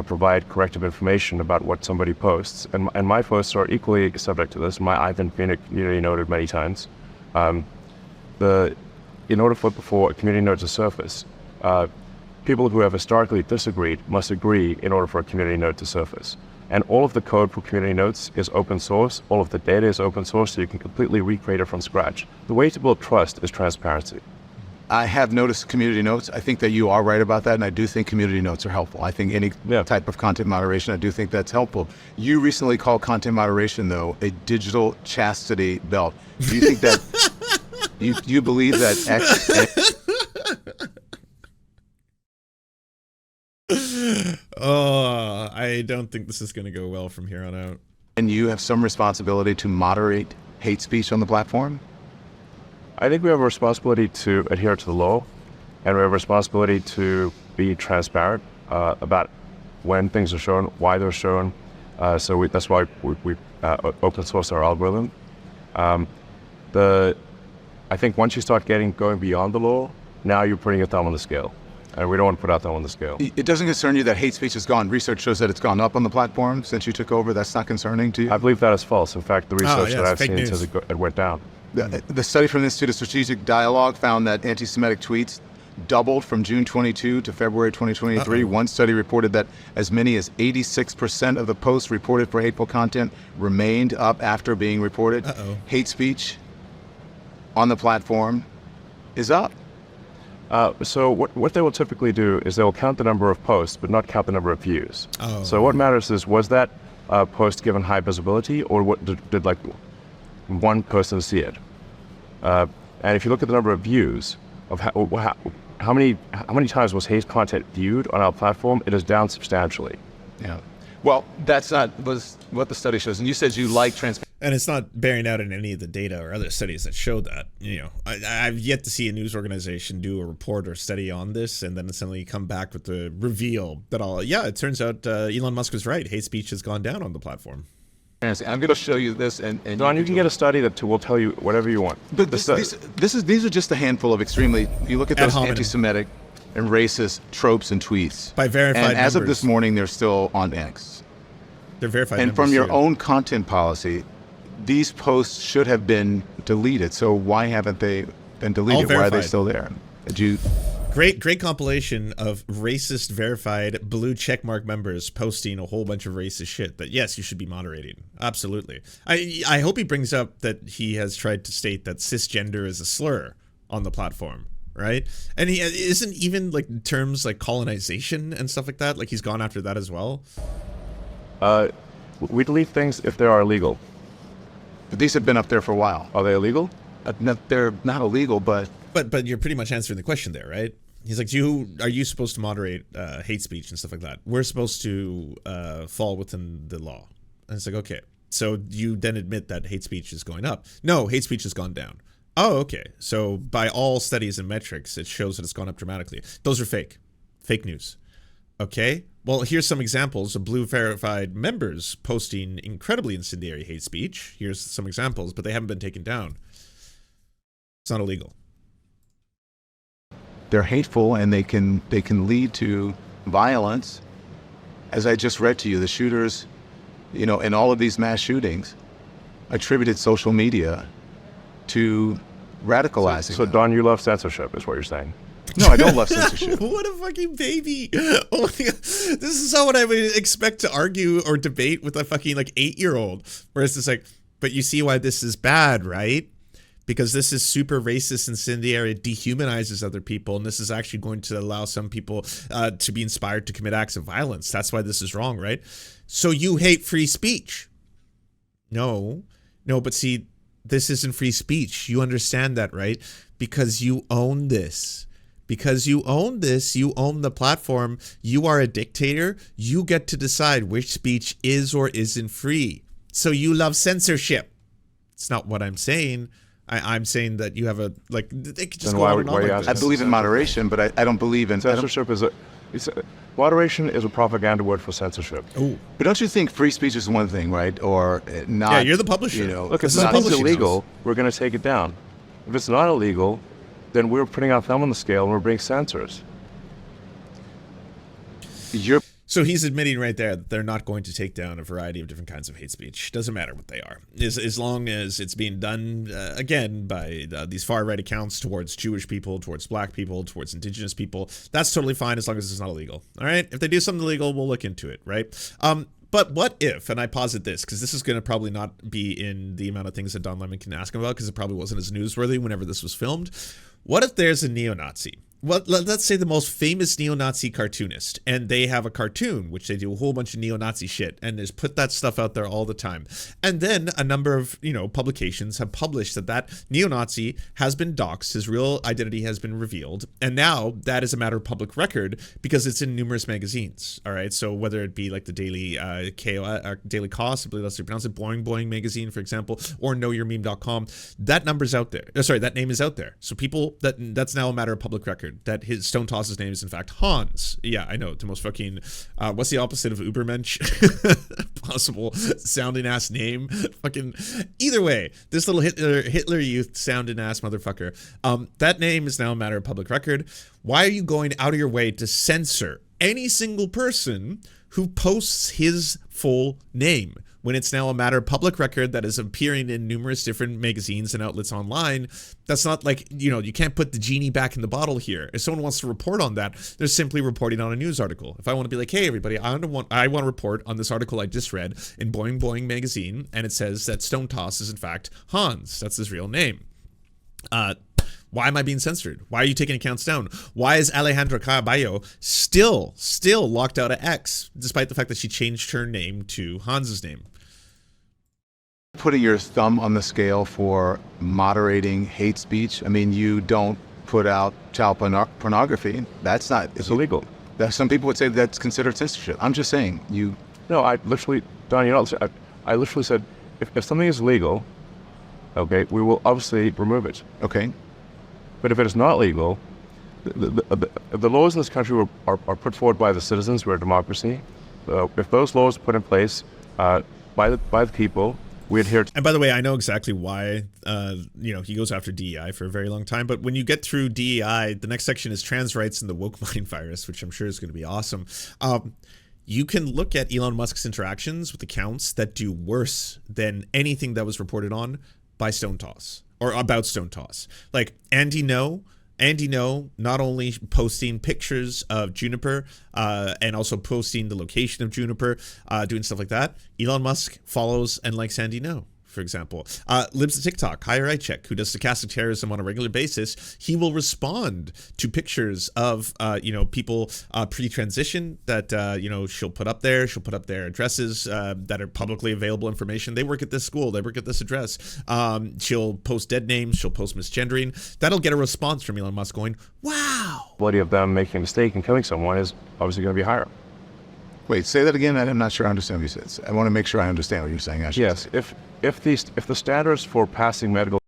provide corrective information about what somebody posts, and my posts are equally subject to this. I've been community noted many times. In order for a community note to surface, people who have historically disagreed must agree in order for a community note to surface. And all of the code for community notes is open source. All of the data is open source, so you can completely recreate it from scratch. The way to build trust is transparency. I have noticed community notes. I think that you are right about that, and I do think community notes are helpful. I think any type of content moderation, I do think that's helpful. You recently called content moderation, though, a digital chastity belt. Do you think that you believe that Oh, I don't think this is going to go well from here on out. and you have some responsibility to moderate hate speech on the platform? I think we have a responsibility to adhere to the law, and we have a responsibility to be transparent about when things are shown, why they're shown. That's why we open source our algorithm. I think once you start going beyond the law, now you're putting your thumb on the scale, and we don't want to put our thumb on the scale. It doesn't concern you that hate speech has gone. Research shows that it's gone up on the platform since you took over. That's not concerning to you? I believe that is false. In fact, the research that it's I've fake seen news. says it went down. The study from the Institute of Strategic Dialogue found that anti-Semitic tweets doubled from June 22 to February 2023. One study reported that as many as 86% of the posts reported for hateful content remained up after being reported. Hate speech on the platform is up. So what they will typically do is they will count the number of posts, but not count the number of views. Oh. So what matters is, was that post given high visibility, or what did like one person see it? And if you look at the number of views of how many times was hate content viewed on our platform, it is down substantially. Yeah. Well, that's not was what the study shows. And you said you like transparency. And it's not bearing out in any of the data or other studies that show that. I've yet to see a news organization do a report or study on this and then suddenly come back with the reveal that it turns out Elon Musk was right. Hate speech has gone down on the platform. I'm going to show you this, and Don, you can get a study that will tell you whatever you want. But these are just a handful of extremely. You look at those anti-Semitic and racist tropes and tweets. By verified and as of members. this morning, they're still on X. They're verified. And from members, your too. own content policy, these posts should have been deleted. So why haven't they been deleted? Why are they verified. still there? Did you? Great compilation of racist verified blue checkmark members posting a whole bunch of racist shit that yes, you should be moderating. Absolutely. I hope he brings up that he has tried to state that cisgender is a slur on the platform, right? And he isn't even like terms like colonization and stuff like that. Like he's gone after that as well. We delete things if they are illegal. But these have been up there for a while. Are they illegal? They're not illegal, but you're pretty much answering the question there, right? He's like, are you supposed to moderate hate speech and stuff like that? We're supposed to fall within the law. And it's like, okay. So you then admit that hate speech is going up. No, hate speech has gone down. Oh, okay. So by all studies and metrics, it shows that it's gone up dramatically. Those are fake news. Okay. Well, here's some examples of blue verified members posting incredibly incendiary hate speech. Here's some examples, but they haven't been taken down. It's not illegal. They're hateful, and they can lead to violence. As I just read to you, the shooters, you know, in all of these mass shootings, attributed social media to radicalizing. So Don, you love censorship, is what you're saying. No, I don't love censorship. What a fucking baby. Oh my God. This is not what I would expect to argue or debate with a fucking like 8-year-old. Whereas it's like, but you see why this is bad, right? Because this is super racist, incendiary, it dehumanizes other people, and this is actually going to allow some people to be inspired to commit acts of violence. That's why this is wrong, right? So you hate free speech. No, but see, this isn't free speech. You understand that, right? Because you own this. Because you own this, you own the platform, you are a dictator, you get to decide which speech is or isn't free. So you love censorship. It's not what I'm saying. I'm saying that you have a, like, they could just Then go why on would- and on why like you this. ask I believe in moderation, but I don't believe in Censorship is moderation is a propaganda word for censorship. Oh, But don't you think free speech is one thing, right? Or not? yeah, you're the publisher. You know, Look, if This is a something's publishing illegal, house. we're going to take it down. If it's not illegal, then we're putting our thumb on the scale and we're being censors. you're So he's admitting right there that they're not going to take down a variety of different kinds of hate speech. Doesn't matter what they are, as long as it's being done again by these far right accounts towards Jewish people, towards black people, towards indigenous people. That's totally fine as long as it's not illegal. All right. If they do something illegal, we'll look into it. Right. But what if, and I posit this because this is going to probably not be in the amount of things that Don Lemon can ask him about because it probably wasn't as newsworthy whenever this was filmed. What if there's a neo-Nazi? Well, let's say the most famous neo-Nazi cartoonist, and they have a cartoon, which they do a whole bunch of neo-Nazi shit, and just put that stuff out there all the time. And then a number of, publications have published that neo-Nazi has been doxxed, his real identity has been revealed, and now that is a matter of public record because it's in numerous magazines, all right? So whether it be like the Daily Daily Cost, I believe that's how you pronounce it, Boing Boing magazine, for example, or knowyourmeme.com, that number's out there. That name is out there. So people, that's now a matter of public record. That his Stone Toss's name is in fact Hans. Yeah, I know, the most fucking what's the opposite of Ubermensch? Possible sounding ass name. Fucking either way, this little Hitler Youth sounding ass motherfucker. That name is now a matter of public record. Why are you going out of your way to censor any single person who posts his full name when it's now a matter of public record that is appearing in numerous different magazines and outlets online? That's not like, you can't put the genie back in the bottle here. If someone wants to report on that, they're simply reporting on a news article. If I want to be like, hey, everybody, I want to report on this article I just read in Boing Boing magazine, and it says that Stone Toss is in fact Hans. That's his real name. Why am I being censored? Why are you taking accounts down? Why is Alejandra Caballo still locked out of X, despite the fact that she changed her name to Hans's name? putting your thumb on the scale for moderating hate speech. I mean, you don't put out child pornography. That's not... It's illegal. Some people would say that's considered censorship. I'm just saying, you... No, I literally, Don, I literally said, if something is legal, okay, we will obviously remove it. Okay. But if it is not legal, the laws in this country are put forward by the citizens. We're a democracy. If those laws are put in place by the people, we adhere to. And by the way, I know exactly why, he goes after DEI for a very long time. But when you get through DEI, the next section is trans rights and the woke mind virus, which I'm sure is going to be awesome. You can look at Elon Musk's interactions with accounts that do worse than anything that was reported on by Stone Toss or about Stone Toss. Like Andy No, not only posting pictures of Juniper and also posting the location of Juniper, doing stuff like that. Elon Musk follows and likes Andy No, for example. Lives of TikTok, Raichik, who does stochastic terrorism on a regular basis. He will respond to pictures of, people pre-transition that, she'll put up there. She'll put up their addresses that are publicly available information. They work at this school. They work at this address. She'll post dead names. She'll post misgendering. That'll get a response from Elon Musk going, wow. The probability of them making a mistake and killing someone is obviously going to be higher. Wait, say that again. I'm not sure I understand what you said. I want to make sure I understand what you're saying. Yes, if the standards for passing medical.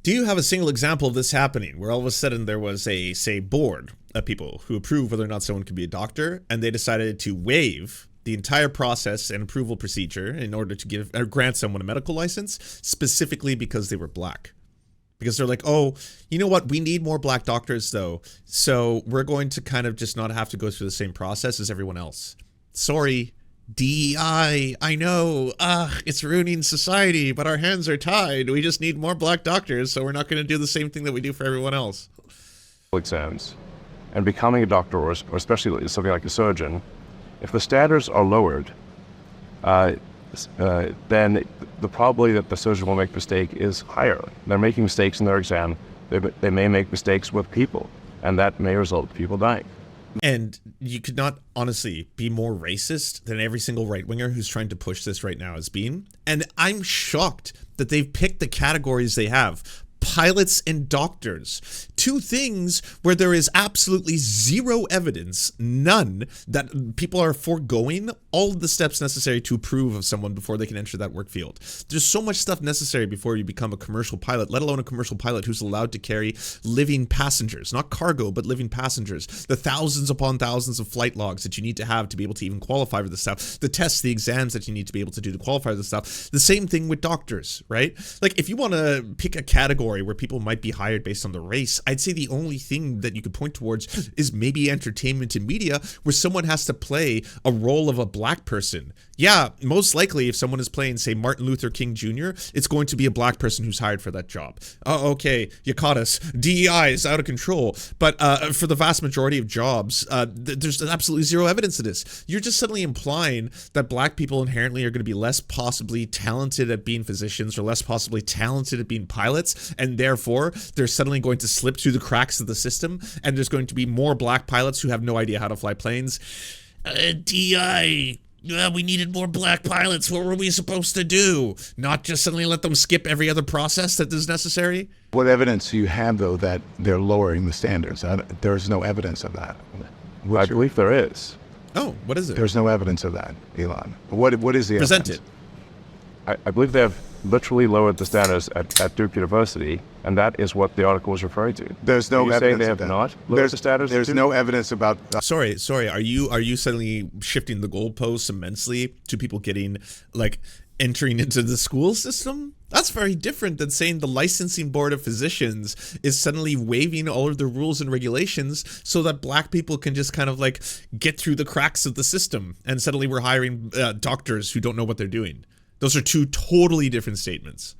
Do you have a single example of this happening where all of a sudden there was a, say, board people who approve whether or not someone can be a doctor, and they decided to waive the entire process and approval procedure in order to give or grant someone a medical license, specifically because they were black. Because they're like, oh, you know what? We need more black doctors, though. So we're going to kind of just not have to go through the same process as everyone else. Sorry, DEI, I know. It's ruining society, but our hands are tied. We just need more black doctors, so we're not going to do the same thing that we do for everyone else. Exams and becoming a doctor, or especially something like a surgeon, if the standards are lowered, then the probability that the surgeon will make a mistake is higher. They're making mistakes in their exam. They may make mistakes with people, and that may result in people dying. And you could not honestly be more racist than every single right-winger who's trying to push this right now has been. And I'm shocked that they've picked the categories they have. Pilots and doctors, two things where there is absolutely zero evidence, none, that people are foregoing all of the steps necessary to approve of someone before they can enter that work field. There's so much stuff necessary before you become a commercial pilot, let alone a commercial pilot who's allowed to carry living passengers, not cargo, but living passengers. The thousands upon thousands of flight logs that you need to have to be able to even qualify for this stuff, the tests, the exams that you need to be able to do to qualify for this stuff. The same thing with doctors, right? Like, if you want to pick a category where people might be hired based on the race, I'd say the only thing that you could point towards is maybe entertainment and media, where someone has to play a role of a black person. Yeah, most likely if someone is playing, say, Martin Luther King Jr., it's going to be a black person who's hired for that job. Oh, okay, you caught us. DEI is out of control. But for the vast majority of jobs, there's absolutely zero evidence of this. You're just suddenly implying that black people inherently are going to be less possibly talented at being physicians or less possibly talented at being pilots, and therefore they're suddenly going to slip through the cracks of the system, and there's going to be more black pilots who have no idea how to fly planes. DEI. We needed more black pilots. What were we supposed to do? Not just suddenly let them skip every other process that is necessary? What evidence do you have, though, that they're lowering the standards? There's no evidence of that. I believe there is. Oh, what is it? There's no evidence of that, Elon. What is the Present evidence? it. I believe they have literally lowered the standards at Duke University, and that is what the article was referring to. There's no Are you evidence saying they of have that. not lowered the standards? There's no evidence about... Sorry. Are you suddenly shifting the goalposts immensely to people getting, like, entering into the school system? That's very different than saying the licensing board of physicians is suddenly waiving all of the rules and regulations so that black people can just kind of like get through the cracks of the system, and suddenly we're hiring doctors who don't know what they're doing. Those are two totally different statements.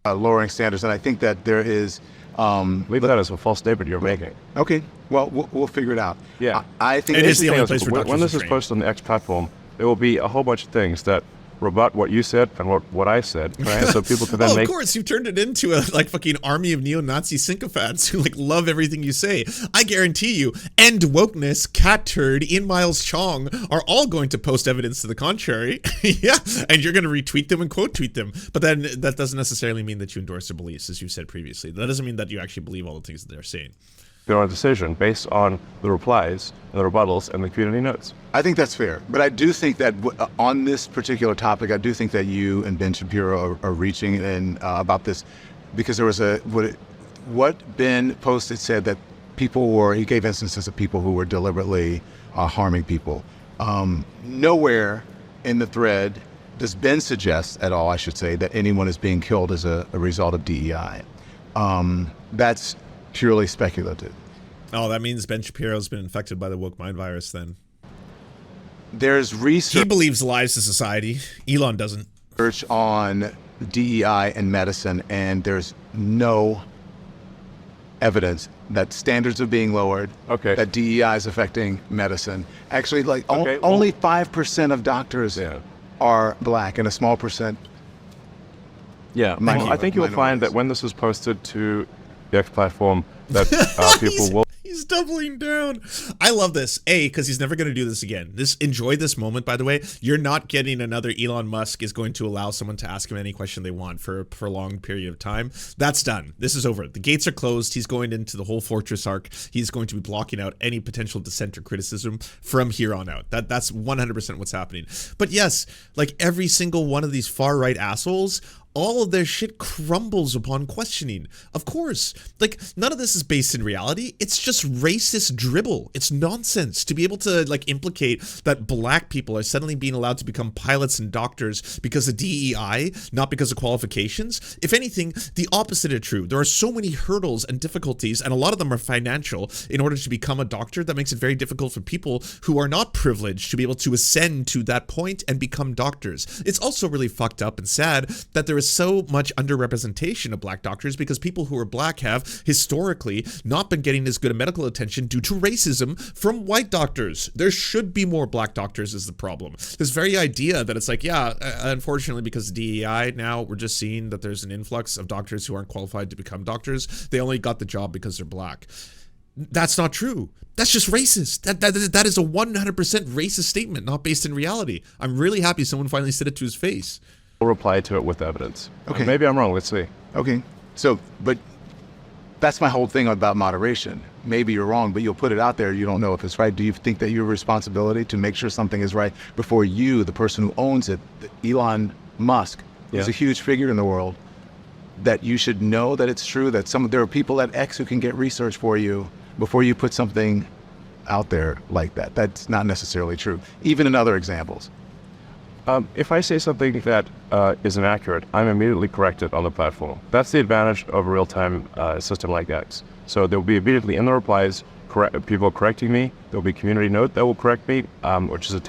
lowering standards, and I think that there is... Leave that as a false statement you're making. Okay, well, we'll figure it out. Yeah. I think It this is the only place for when doctors this to is train. posted on the X platform, there will be a whole bunch of things that rebut what you said and what I said, right? So people can then Oh, make... of course, you turned it into a like fucking army of neo-Nazi sycophants who like love everything you say. I guarantee you, End Wokeness, Cat Turd, Ian Miles Chong are all going to post evidence to the contrary. Yeah, and you're going to retweet them and quote tweet them. But then that doesn't necessarily mean that you endorse their beliefs, as you said previously. That doesn't mean that you actually believe all the things that they're saying. a decision based on the replies and the rebuttals and the community notes. I think that's fair, but I do think that on this particular topic, I do think that you and Ben Shapiro are reaching in about this, because there was what Ben posted said that he gave instances of people who were deliberately harming people. Nowhere in the thread does Ben suggest at all, I should say, that anyone is being killed as a result of DEI. That's purely speculative. Oh, that means Ben Shapiro's been infected by the woke mind virus then. There's He research believes lies to society. Elon doesn't. on DEI and medicine, and there's no evidence that standards are being lowered, Okay. that DEI is affecting medicine. Actually, like Okay, only 5% of doctors Yeah. are black, and a small percent. Yeah, Thank you. I think you will find that when this is posted to the X platform, that people will... He's doubling down. I love this. A, because he's never going to do this again. Enjoy this moment, by the way. You're not getting another Elon Musk is going to allow someone to ask him any question they want for a prolonged period of time. That's done. This is over. The gates are closed. He's going into the whole fortress arc. He's going to be blocking out any potential dissent or criticism from here on out. That's 100% what's happening. But yes, like every single one of these far right assholes all of their shit crumbles upon questioning. Of course, like, none of this is based in reality. It's just racist dribble. It's nonsense to be able to, like, implicate that black people are suddenly being allowed to become pilots and doctors because of DEI, not because of qualifications. If anything, the opposite is true. There are so many hurdles and difficulties, and a lot of them are financial, in order to become a doctor. That makes it very difficult for people who are not privileged to be able to ascend to that point and become doctors. It's also really fucked up and sad that there is so much underrepresentation of black doctors, because people who are black have historically not been getting as good a medical attention due to racism from white doctors. There should be more black doctors is the problem. This very idea that it's like, yeah, unfortunately, because of DEI, now we're just seeing that there's an influx of doctors who aren't qualified to become doctors. They only got the job because they're black. That's not true. That's just racist. That is a 100% racist statement, not based in reality. I'm really happy someone finally said it to his face. We'll reply to it with evidence. Okay. Maybe I'm wrong. Let's see. Okay. So, but that's my whole thing about moderation. Maybe you're wrong, but you'll put it out there. You don't know if it's right. Do you think that you have a responsibility to make sure something is right before you, the person who owns it, Elon Musk, who's a huge figure in the world, that you should know that it's true, that there are people at X who can get research for you before you put something out there like that? That's not necessarily true, even in other examples. If I say something that is inaccurate, I'm immediately corrected on the platform. That's the advantage of a real-time system like X. So there will be immediately in the replies people correcting me. There will be a community note that will correct me, which is a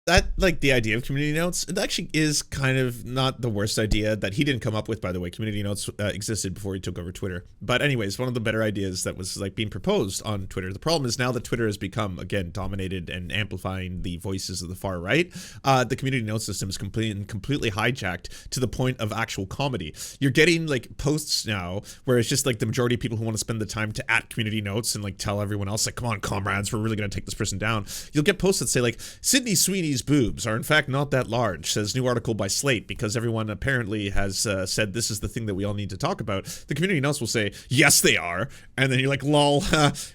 That, like, the idea of community notes, it actually is kind of not the worst idea that he didn't come up with, by the way. Community notes existed before he took over Twitter. But anyways, one of the better ideas that was, like, being proposed on Twitter. The problem is now that Twitter has become, again, dominated and amplifying the voices of the far right, the community note system is completely hijacked to the point of actual comedy. You're getting, like, posts now where it's just, like, the majority of people who want to spend the time to @ community notes and, like, tell everyone else, like, come on, comrades, we're really going to take this person down. You'll get posts that say, like, Sydney Sweeney's boobs are in fact not that large, says new article by Slate, because everyone apparently has said this is the thing that we all need to talk about. The community notes will say, yes, they are. And then you're like, lol,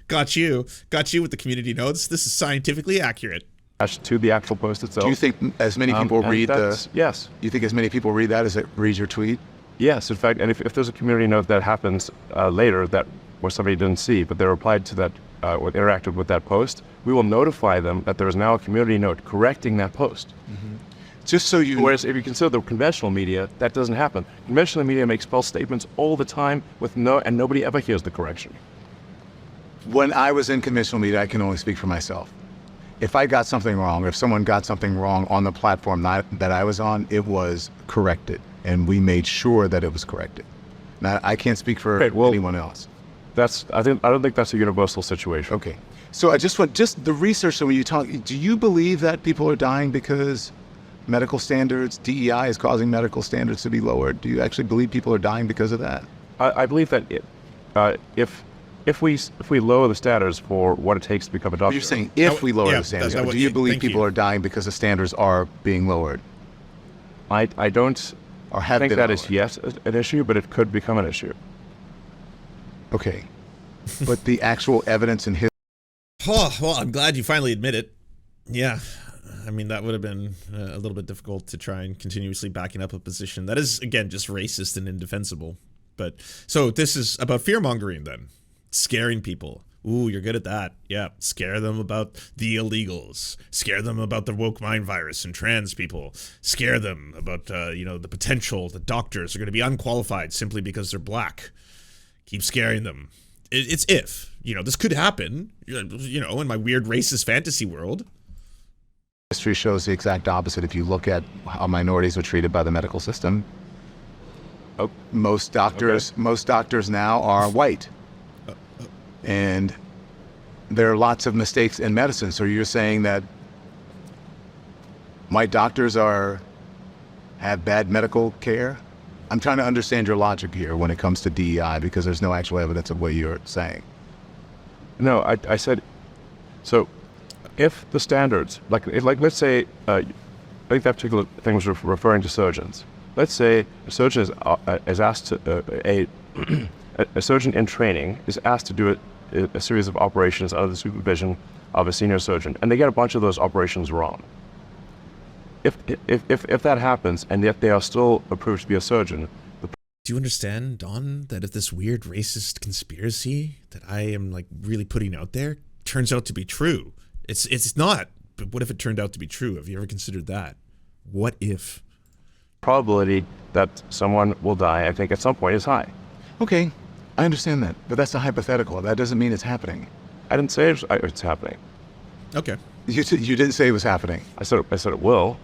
got you with the community notes. This is scientifically accurate. to the actual post itself. Do you think as many people read Yes. You think as many people read that as it reads your tweet? Yes, in fact, and if there's a community note that happens later that where somebody didn't see, but they replied to that or interacted with that post, we will notify them that there is now a community note correcting that post. Mm-hmm. Just so you. Whereas if you consider the conventional media, that doesn't happen. Conventional media makes false statements all the time and nobody ever hears the correction. When I was in conventional media, I can only speak for myself. If I got something wrong, or if someone got something wrong on the platform that I was on, it was corrected, and we made sure that it was corrected. Now, I can't speak for anyone else. I don't think that's a universal situation. Okay. So I just the research, so when you talk, do you believe that people are dying because medical standards, DEI is causing medical standards to be lowered? Do you actually believe people are dying because of that? I believe that if we lower the standards for what it takes to become a doctor. You're saying if we lower the standards, do you believe people are dying because the standards are being lowered? I don't think that is yet an issue, but it could become an issue. Okay. But the actual evidence in history. Oh, well, I'm glad you finally admit it. Yeah. I mean, that would have been a little bit difficult to try and continuously backing up a position that is, again, just racist and indefensible. But so this is about fear-mongering then. Scaring people. Ooh, you're good at that. Yeah, scare them about the illegals. Scare them about the woke mind virus and trans people. Scare them about, the potential that doctors are going to be unqualified simply because they're black. Keep scaring them. It's if. This could happen, in my weird racist fantasy world. History shows the exact opposite. If you look at how minorities are treated by the medical system, most doctors now are white. And there are lots of mistakes in medicine. So you're saying that white doctors have bad medical care? I'm trying to understand your logic here when it comes to DEI, because there's no actual evidence of what you're saying. No, I said, so if the standards, like let's say, I think that particular thing was referring to surgeons. Let's say a surgeon is asked to, a surgeon in training is asked to do a series of operations under the supervision of a senior surgeon, and they get a bunch of those operations wrong. if that happens, and yet they are still approved to be a surgeon, Do you understand, Don, that if this weird racist conspiracy that I am like really putting out there turns out to be true? It's not, but what if it turned out to be true? Have you ever considered that? What if? probability that someone will die, I think, at some point is high. Okay, I understand that, but that's a hypothetical. That doesn't mean it's happening. I didn't say it's happening. Okay. You didn't say it was happening. I said it will.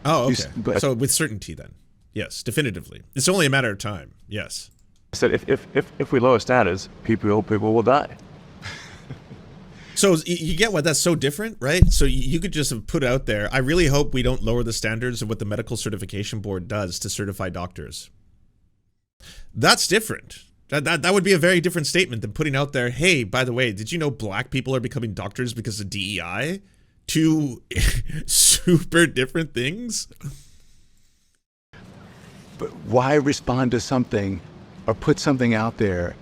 Oh, You okay. but- So with certainty then. Yes, definitively. It's only a matter of time. Yes. I said if we lower standards, people will die. So you get why that's so different, right? So you could just have put out there, I really hope we don't lower the standards of what the medical certification board does to certify doctors. That's different. That would be a very different statement than putting out there, hey, by the way, did you know black people are becoming doctors because of DEI? Two super different things. But why respond to something or put something out there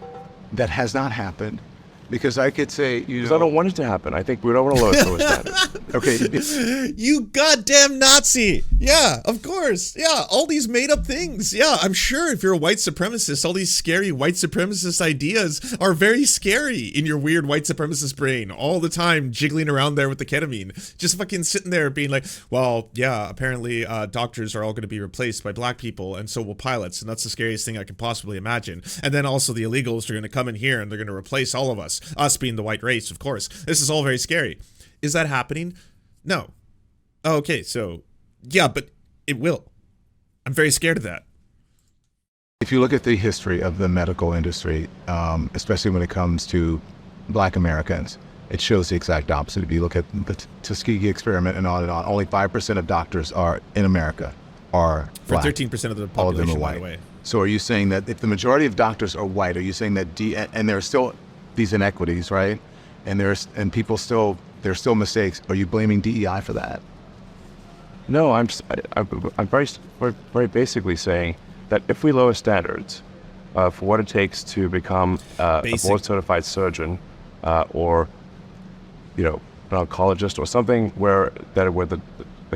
that has not happened? Because I could say, Because I don't want it to happen. I think we don't want to lower standards. okay, You goddamn Nazi. Yeah, of course. Yeah, all these made up things. Yeah, I'm sure if you're a white supremacist, all these scary white supremacist ideas are very scary in your weird white supremacist brain all the time, jiggling around there with the ketamine. Just fucking sitting there being like, well, yeah, apparently doctors are all going to be replaced by black people, and so will pilots, and that's the scariest thing I could possibly imagine. And then also the illegals are going to come in here and they're going to replace all of us. Us being the white race, of course. This is all very scary. Is that happening? No. Oh, okay, so, yeah, but it will. I'm very scared of that. if you look at the history of the medical industry, especially when it comes to black Americans, it shows the exact opposite. If you look at the Tuskegee experiment and on, only 5% of doctors are in America are For black. 13% of the All of them population, are by white. the way. So are you saying that if the majority of doctors are white, are you saying that and there are still these inequities, right? And there's still mistakes. Are you blaming DEI for that? No, I'm very basically saying that if we lower standards for what it takes to become a board-certified surgeon or an oncologist or something where the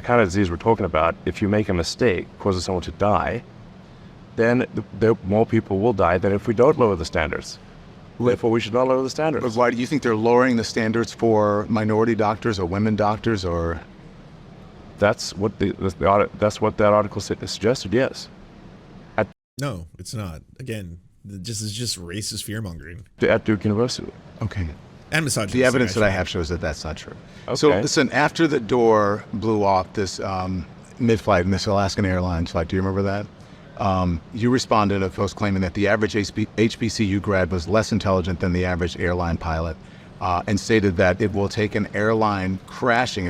kind of disease we're talking about, if you make a mistake, causes someone to die, then more people will die than if we don't lower the standards. Therefore, we should not lower the standards. But why do you think they're lowering the standards for minority doctors or women doctors or? That's what that's what that article suggested. Yes. No, it's not. Again, it's just racist fear-mongering. At Duke University. Okay. And misogyny. The evidence that I have shows that that's not true. Okay. So listen, after the door blew off this mid-flight in this Alaskan Airlines flight, do you remember that? You responded to a post claiming that the average HBCU grad was less intelligent than the average airline pilot, and stated that it will take an airplane crashing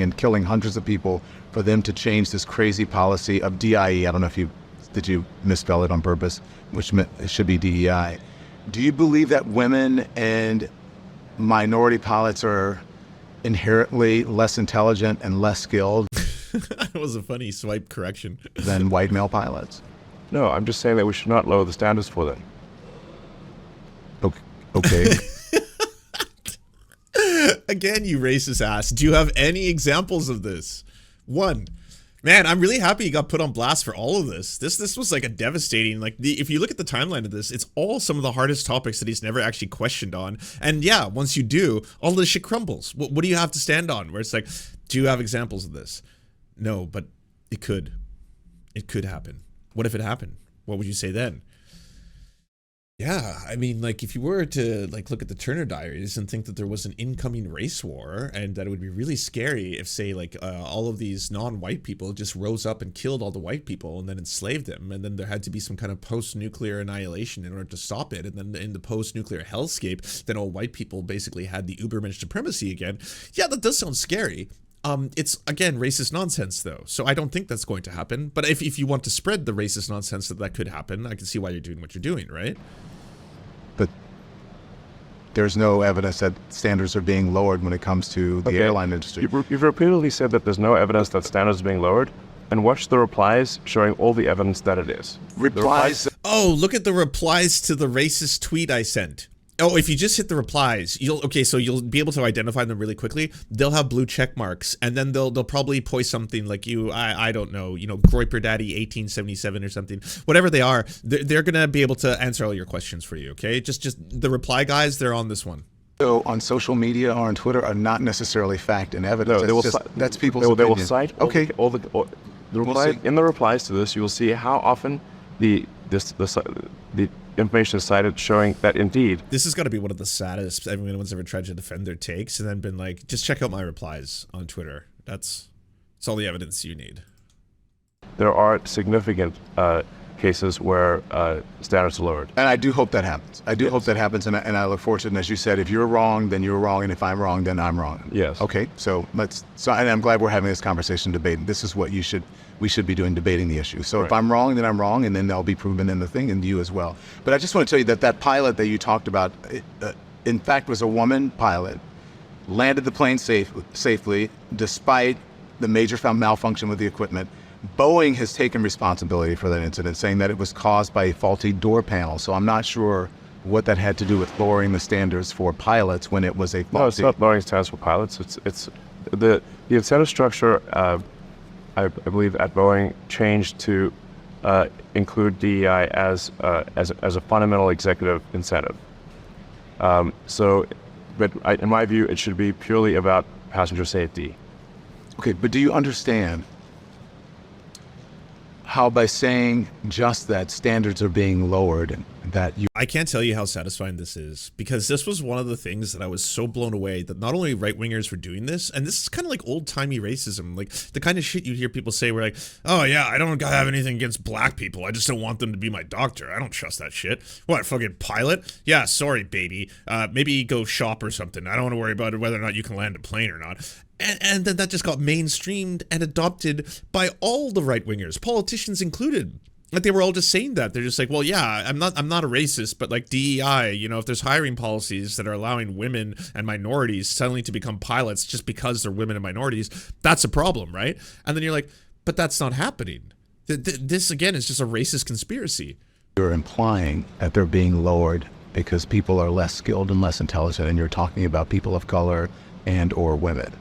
and killing hundreds of people for them to change this crazy policy of DIE. I don't know if did you misspell it on purpose, which it should be DEI. Do you believe that women and minority pilots are inherently less intelligent and less skilled That was a funny swipe correction. than white male pilots? No, I'm just saying that we should not lower the standards for them. Okay. Again, you racist ass. Do you have any examples of this? One. Man, I'm really happy you got put on blast for all of this. This was like a devastating, if you look at the timeline of this, it's all some of the hardest topics that he's never actually questioned on. And yeah, once you do, all this shit crumbles. What do you have to stand on? Where it's like, do you have examples of this? No, but it could. It could happen. What if it happened? What would you say then? Yeah, I mean, if you were to look at the Turner Diaries and think that there was an incoming race war, and that it would be really scary if, say, all of these non-white people just rose up and killed all the white people and then enslaved them, and then there had to be some kind of post-nuclear annihilation in order to stop it, and then in the post-nuclear hellscape, then all white people basically had the Ubermensch supremacy again. Yeah, that does sound scary. It's, again, racist nonsense, though, so I don't think that's going to happen. But if you want to spread the racist nonsense that could happen, I can see why you're doing what you're doing, right? But there's no evidence that standards are being lowered when it comes to the airline industry. You've repeatedly said that there's no evidence that standards are being lowered, and watch the replies showing all the evidence that it is. Replies. Oh, look at the replies to the racist tweet I sent. Oh, if you just hit the replies, so you'll be able to identify them really quickly. They'll have blue check marks, and then they'll probably post something like I don't know, Groiper Daddy 1877 or something. Whatever they are, they're gonna be able to answer all your questions for you. Okay, just the reply guys, they're on this one. So on social media or on Twitter are not necessarily fact and evidence. No, That's people's they opinion. will cite all the reply, in the replies to this. You will see how often the information is cited, showing that indeed this has got to be one of the saddest anyone's ever tried to defend their takes and then been like, just check out my replies on Twitter. It's all the evidence you need. there are significant cases where standards are lowered. And I do hope that happens. I do hope that happens, and I look forward to it. And as you said, if you're wrong, then you're wrong, and if I'm wrong, then I'm wrong. Yes. Okay. So and I'm glad we're having this conversation, debate. This is what we should be doing, debating the issue. So if I'm wrong, then I'm wrong, and then they'll be proven in the thing, and you as well. But I just want to tell you that pilot that you talked about, in fact, was a woman pilot, landed the plane safely despite the major malfunction with the equipment. Boeing has taken responsibility for that incident, saying that it was caused by a faulty door panel. So I'm not sure what that had to do with lowering the standards for pilots when it was a faulty. No, it's not lowering standards for pilots. It's the incentive structure. I believe at Boeing changed to include DEI as a fundamental executive incentive. But in my view, it should be purely about passenger safety. Okay, but do you understand how by saying just that standards are being lowered and that you... I can't tell you how satisfying this is, because this was one of the things that I was so blown away that not only right-wingers were doing this, and this is kind of like old-timey racism, like the kind of shit you hear people say where like, oh yeah, I don't have anything against black people, I just don't want them to be my doctor, I don't trust that shit. What, fucking pilot? Yeah, sorry baby, maybe go shop or something, I don't want to worry about whether or not you can land a plane or not. And then that just got mainstreamed and adopted by all the right-wingers, politicians included. Like they were all just saying that. They're just like, well, yeah, I'm not a racist, but like DEI, if there's hiring policies that are allowing women and minorities suddenly to become pilots just because they're women and minorities, that's a problem, right? And then you're like, but that's not happening. This, again, is just a racist conspiracy. You're implying that they're being lowered because people are less skilled and less intelligent, and you're talking about people of color and or women.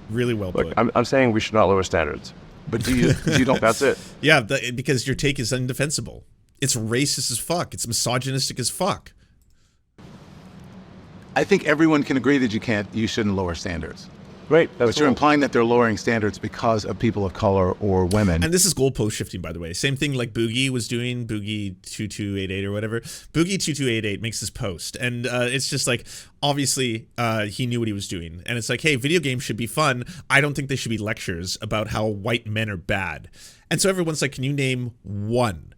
Really well put. Look, I'm saying we should not lower standards. But do you don't... That's it. Yeah, because your take is indefensible. It's racist as fuck. It's misogynistic as fuck. I think everyone can agree that you shouldn't lower standards. Great. But you're implying that they're lowering standards because of people of color or women. And this is goalpost shifting, by the way. Same thing like Boogie was doing, Boogie 2288 or whatever. Boogie 2288 makes this post, and it's just like, obviously, he knew what he was doing. And it's like, hey, video games should be fun. I don't think they should be lectures about how white men are bad. And so everyone's like, can you name one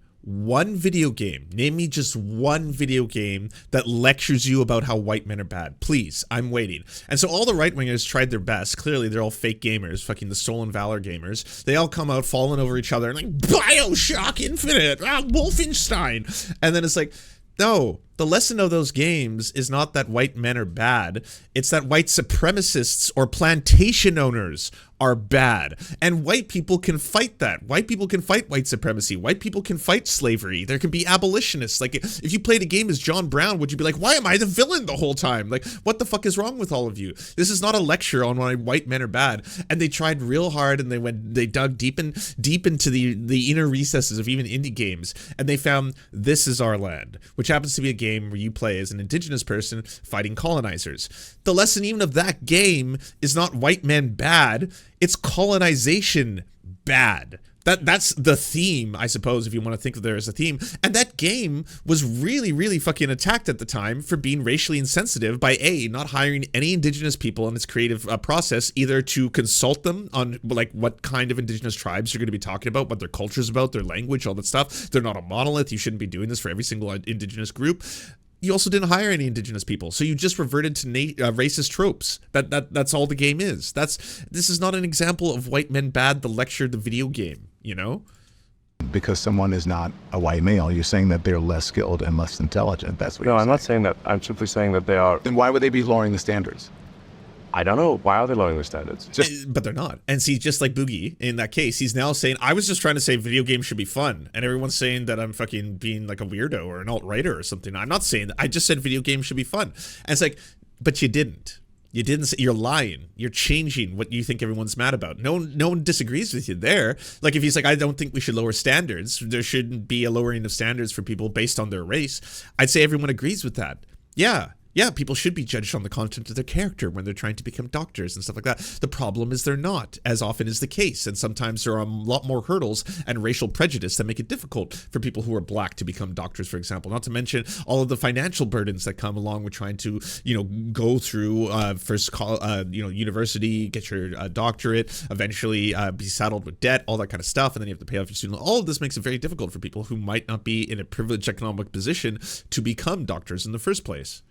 video game? Name me just one video game that lectures you about how white men are bad. Please, I'm waiting. And so all the right-wingers tried their best. Clearly, they're all fake gamers, fucking the Stolen Valor gamers. They all come out falling over each other and like, BioShock Infinite, Wolfenstein. And then it's like, no, the lesson of those games is not that white men are bad. It's that white supremacists or plantation owners are bad. And white people can fight that. White people can fight white supremacy. White people can fight slavery. There can be abolitionists. Like, if you played a game as John Brown, would you be like, why am I the villain the whole time? Like, what the fuck is wrong with all of you? This is not a lecture on why white men are bad. And they tried real hard, and they dug deep into the inner recesses of even indie games, and they found This Is Our Land, which happens to be a game where you play as an indigenous person fighting colonizers. The lesson even of that game is not white men bad, it's colonization bad. That's the theme, I suppose, if you want to think of there as a theme. And that game was really, really fucking attacked at the time for being racially insensitive by not hiring any indigenous people in its creative process, either to consult them on like what kind of indigenous tribes you're going to be talking about, what their culture's about, their language, all that stuff. They're not a monolith. You shouldn't be doing this for every single indigenous group. You also didn't hire any indigenous people, so you just reverted to racist tropes. That's all the game is. This is not an example of white men bad, the lecture, the video game, Because someone is not a white male, you're saying that they're less skilled and less intelligent. That's what you're saying. No, I'm not saying that. I'm simply saying that they are. Then why would they be lowering the standards? I don't know. Why are they lowering their standards? But they're not. And see, just like Boogie in that case, he's now saying, I was just trying to say video games should be fun. And everyone's saying that I'm fucking being like a weirdo or an alt-writer or something. I'm not saying that. I just said video games should be fun. And it's like, but you didn't. You didn't say, you're lying. You're changing what you think everyone's mad about. No one disagrees with you there. Like if he's like, I don't think we should lower standards. There shouldn't be a lowering of standards for people based on their race. I'd say everyone agrees with that. Yeah, people should be judged on the content of their character when they're trying to become doctors and stuff like that. The problem is they're not, as often is the case. And sometimes there are a lot more hurdles and racial prejudice that make it difficult for people who are black to become doctors, for example. Not to mention all of the financial burdens that come along with trying to, go through university, get your doctorate, eventually be saddled with debt, all that kind of stuff. And then you have to pay off your student loan. All of this makes it very difficult for people who might not be in a privileged economic position to become doctors in the first place.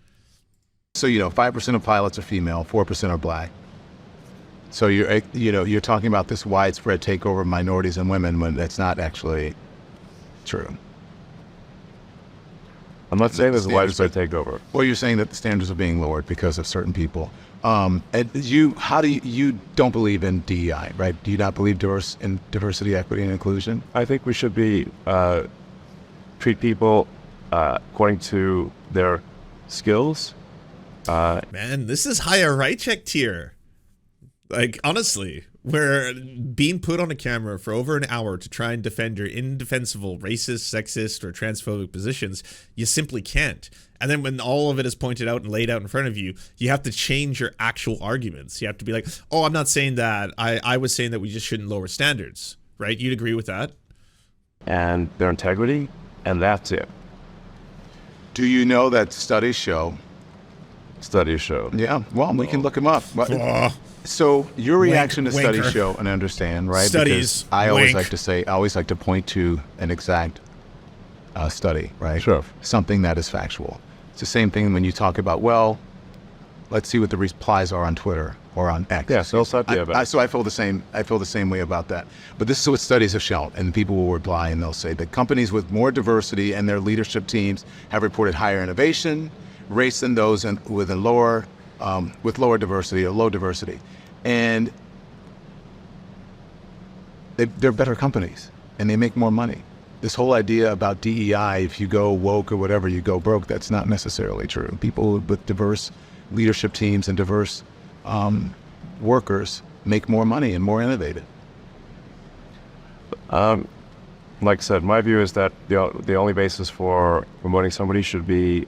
So 5% of pilots are female, 4% are black. So you're talking about this widespread takeover of minorities and women when that's not actually true. I'm not saying there's a widespread takeover. Well, you're saying that the standards are being lowered because of certain people. And you don't believe in DEI, right? Do you not believe in diversity, equity, and inclusion? I think we should be treat people according to their skills. Man, this is higher Raichik tier. Like, honestly, where being put on a camera for over an hour to try and defend your indefensible racist, sexist, or transphobic positions, you simply can't. And then when all of it is pointed out and laid out in front of you, you have to change your actual arguments. You have to be like, oh, I'm not saying that. I was saying that we just shouldn't lower standards, right? You'd agree with that? And their integrity, and that's it. Do you know that studies show? Yeah, well, we can look them up. So your reaction to studies show, and I understand, right? Studies. Because I always like to point to an exact study, right? Sure. Something that is factual. It's the same thing when you talk about, well, let's see what the replies are on Twitter or on X. Yeah, so I feel the same. I feel the same way about that. But this is what studies have shown, and people will reply and they'll say that companies with more diversity and their leadership teams have reported higher innovation rates than those with lower diversity or low diversity, and they're better companies and they make more money. This whole idea about DEI, if you go woke or whatever, you go broke, that's not necessarily true. People with diverse leadership teams and diverse workers make more money and more innovative. Like I said, my view is that the only basis for promoting somebody should be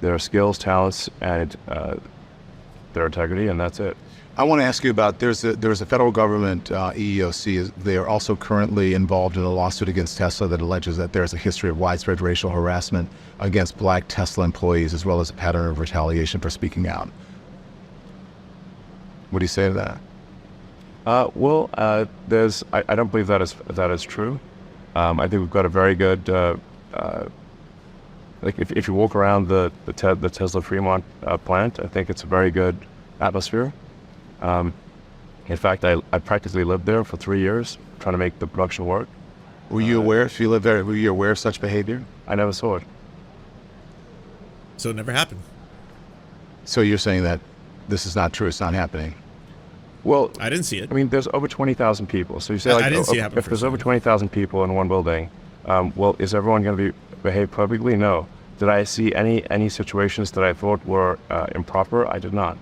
their skills, talents, and their integrity, and that's it. I want to ask you about, there's a federal government, EEOC, they are also currently involved in a lawsuit against Tesla that alleges that there's a history of widespread racial harassment against black Tesla employees, as well as a pattern of retaliation for speaking out. What do you say to that? I don't believe that is true. I think we've got a very good, like if you walk around the Tesla Fremont plant, I think it's a very good atmosphere. In fact, I practically lived there for 3 years trying to make the production work. Were you aware, if you lived there, were you aware of such behavior? I never saw it. So it never happened. So you're saying that this is not true, it's not happening? Well, I didn't see it. I mean, there's over 20,000 people. So you say, like, I didn't see it happen if there's over 20,000 people in one building, well, is everyone going to behave publicly? No. Did I see any situations that I thought were improper? I did not.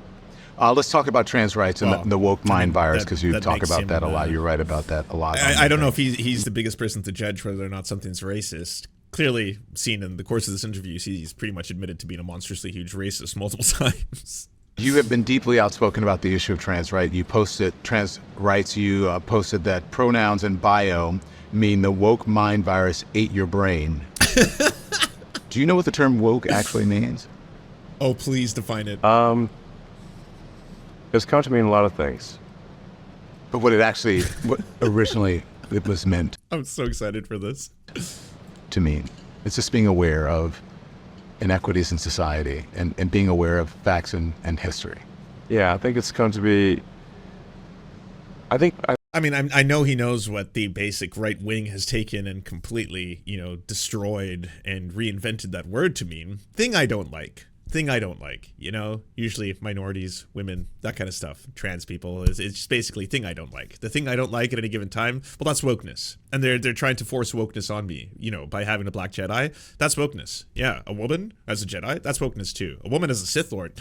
Let's talk about trans rights and the woke mind virus, because you talk about that a lot. You're right about that a lot. I don't know if he's the biggest person to judge whether or not something's racist. Clearly, seen in the course of this interview, he's pretty much admitted to being a monstrously huge racist multiple times. You have been deeply outspoken about the issue of trans rights. You posted trans rights. You posted that pronouns in bio mean the woke mind virus ate your brain. Do you know what the term woke actually means? Oh, please define it. It's come to mean a lot of things. But what originally it was meant I'm so excited for this. to mean. It's just being aware of inequities in society and being aware of facts and history. Yeah, I think it's come to be... I mean, I know he knows what the basic right wing has taken and completely, destroyed and reinvented that word to mean. Thing I don't like, thing I don't like, you know, usually minorities, women, that kind of stuff, trans people, it's just basically thing I don't like. The thing I don't like at any given time, well, that's wokeness. And they're trying to force wokeness on me, you know, by having a black Jedi. That's wokeness. Yeah, a woman as a Jedi, that's wokeness too. A woman as a Sith Lord,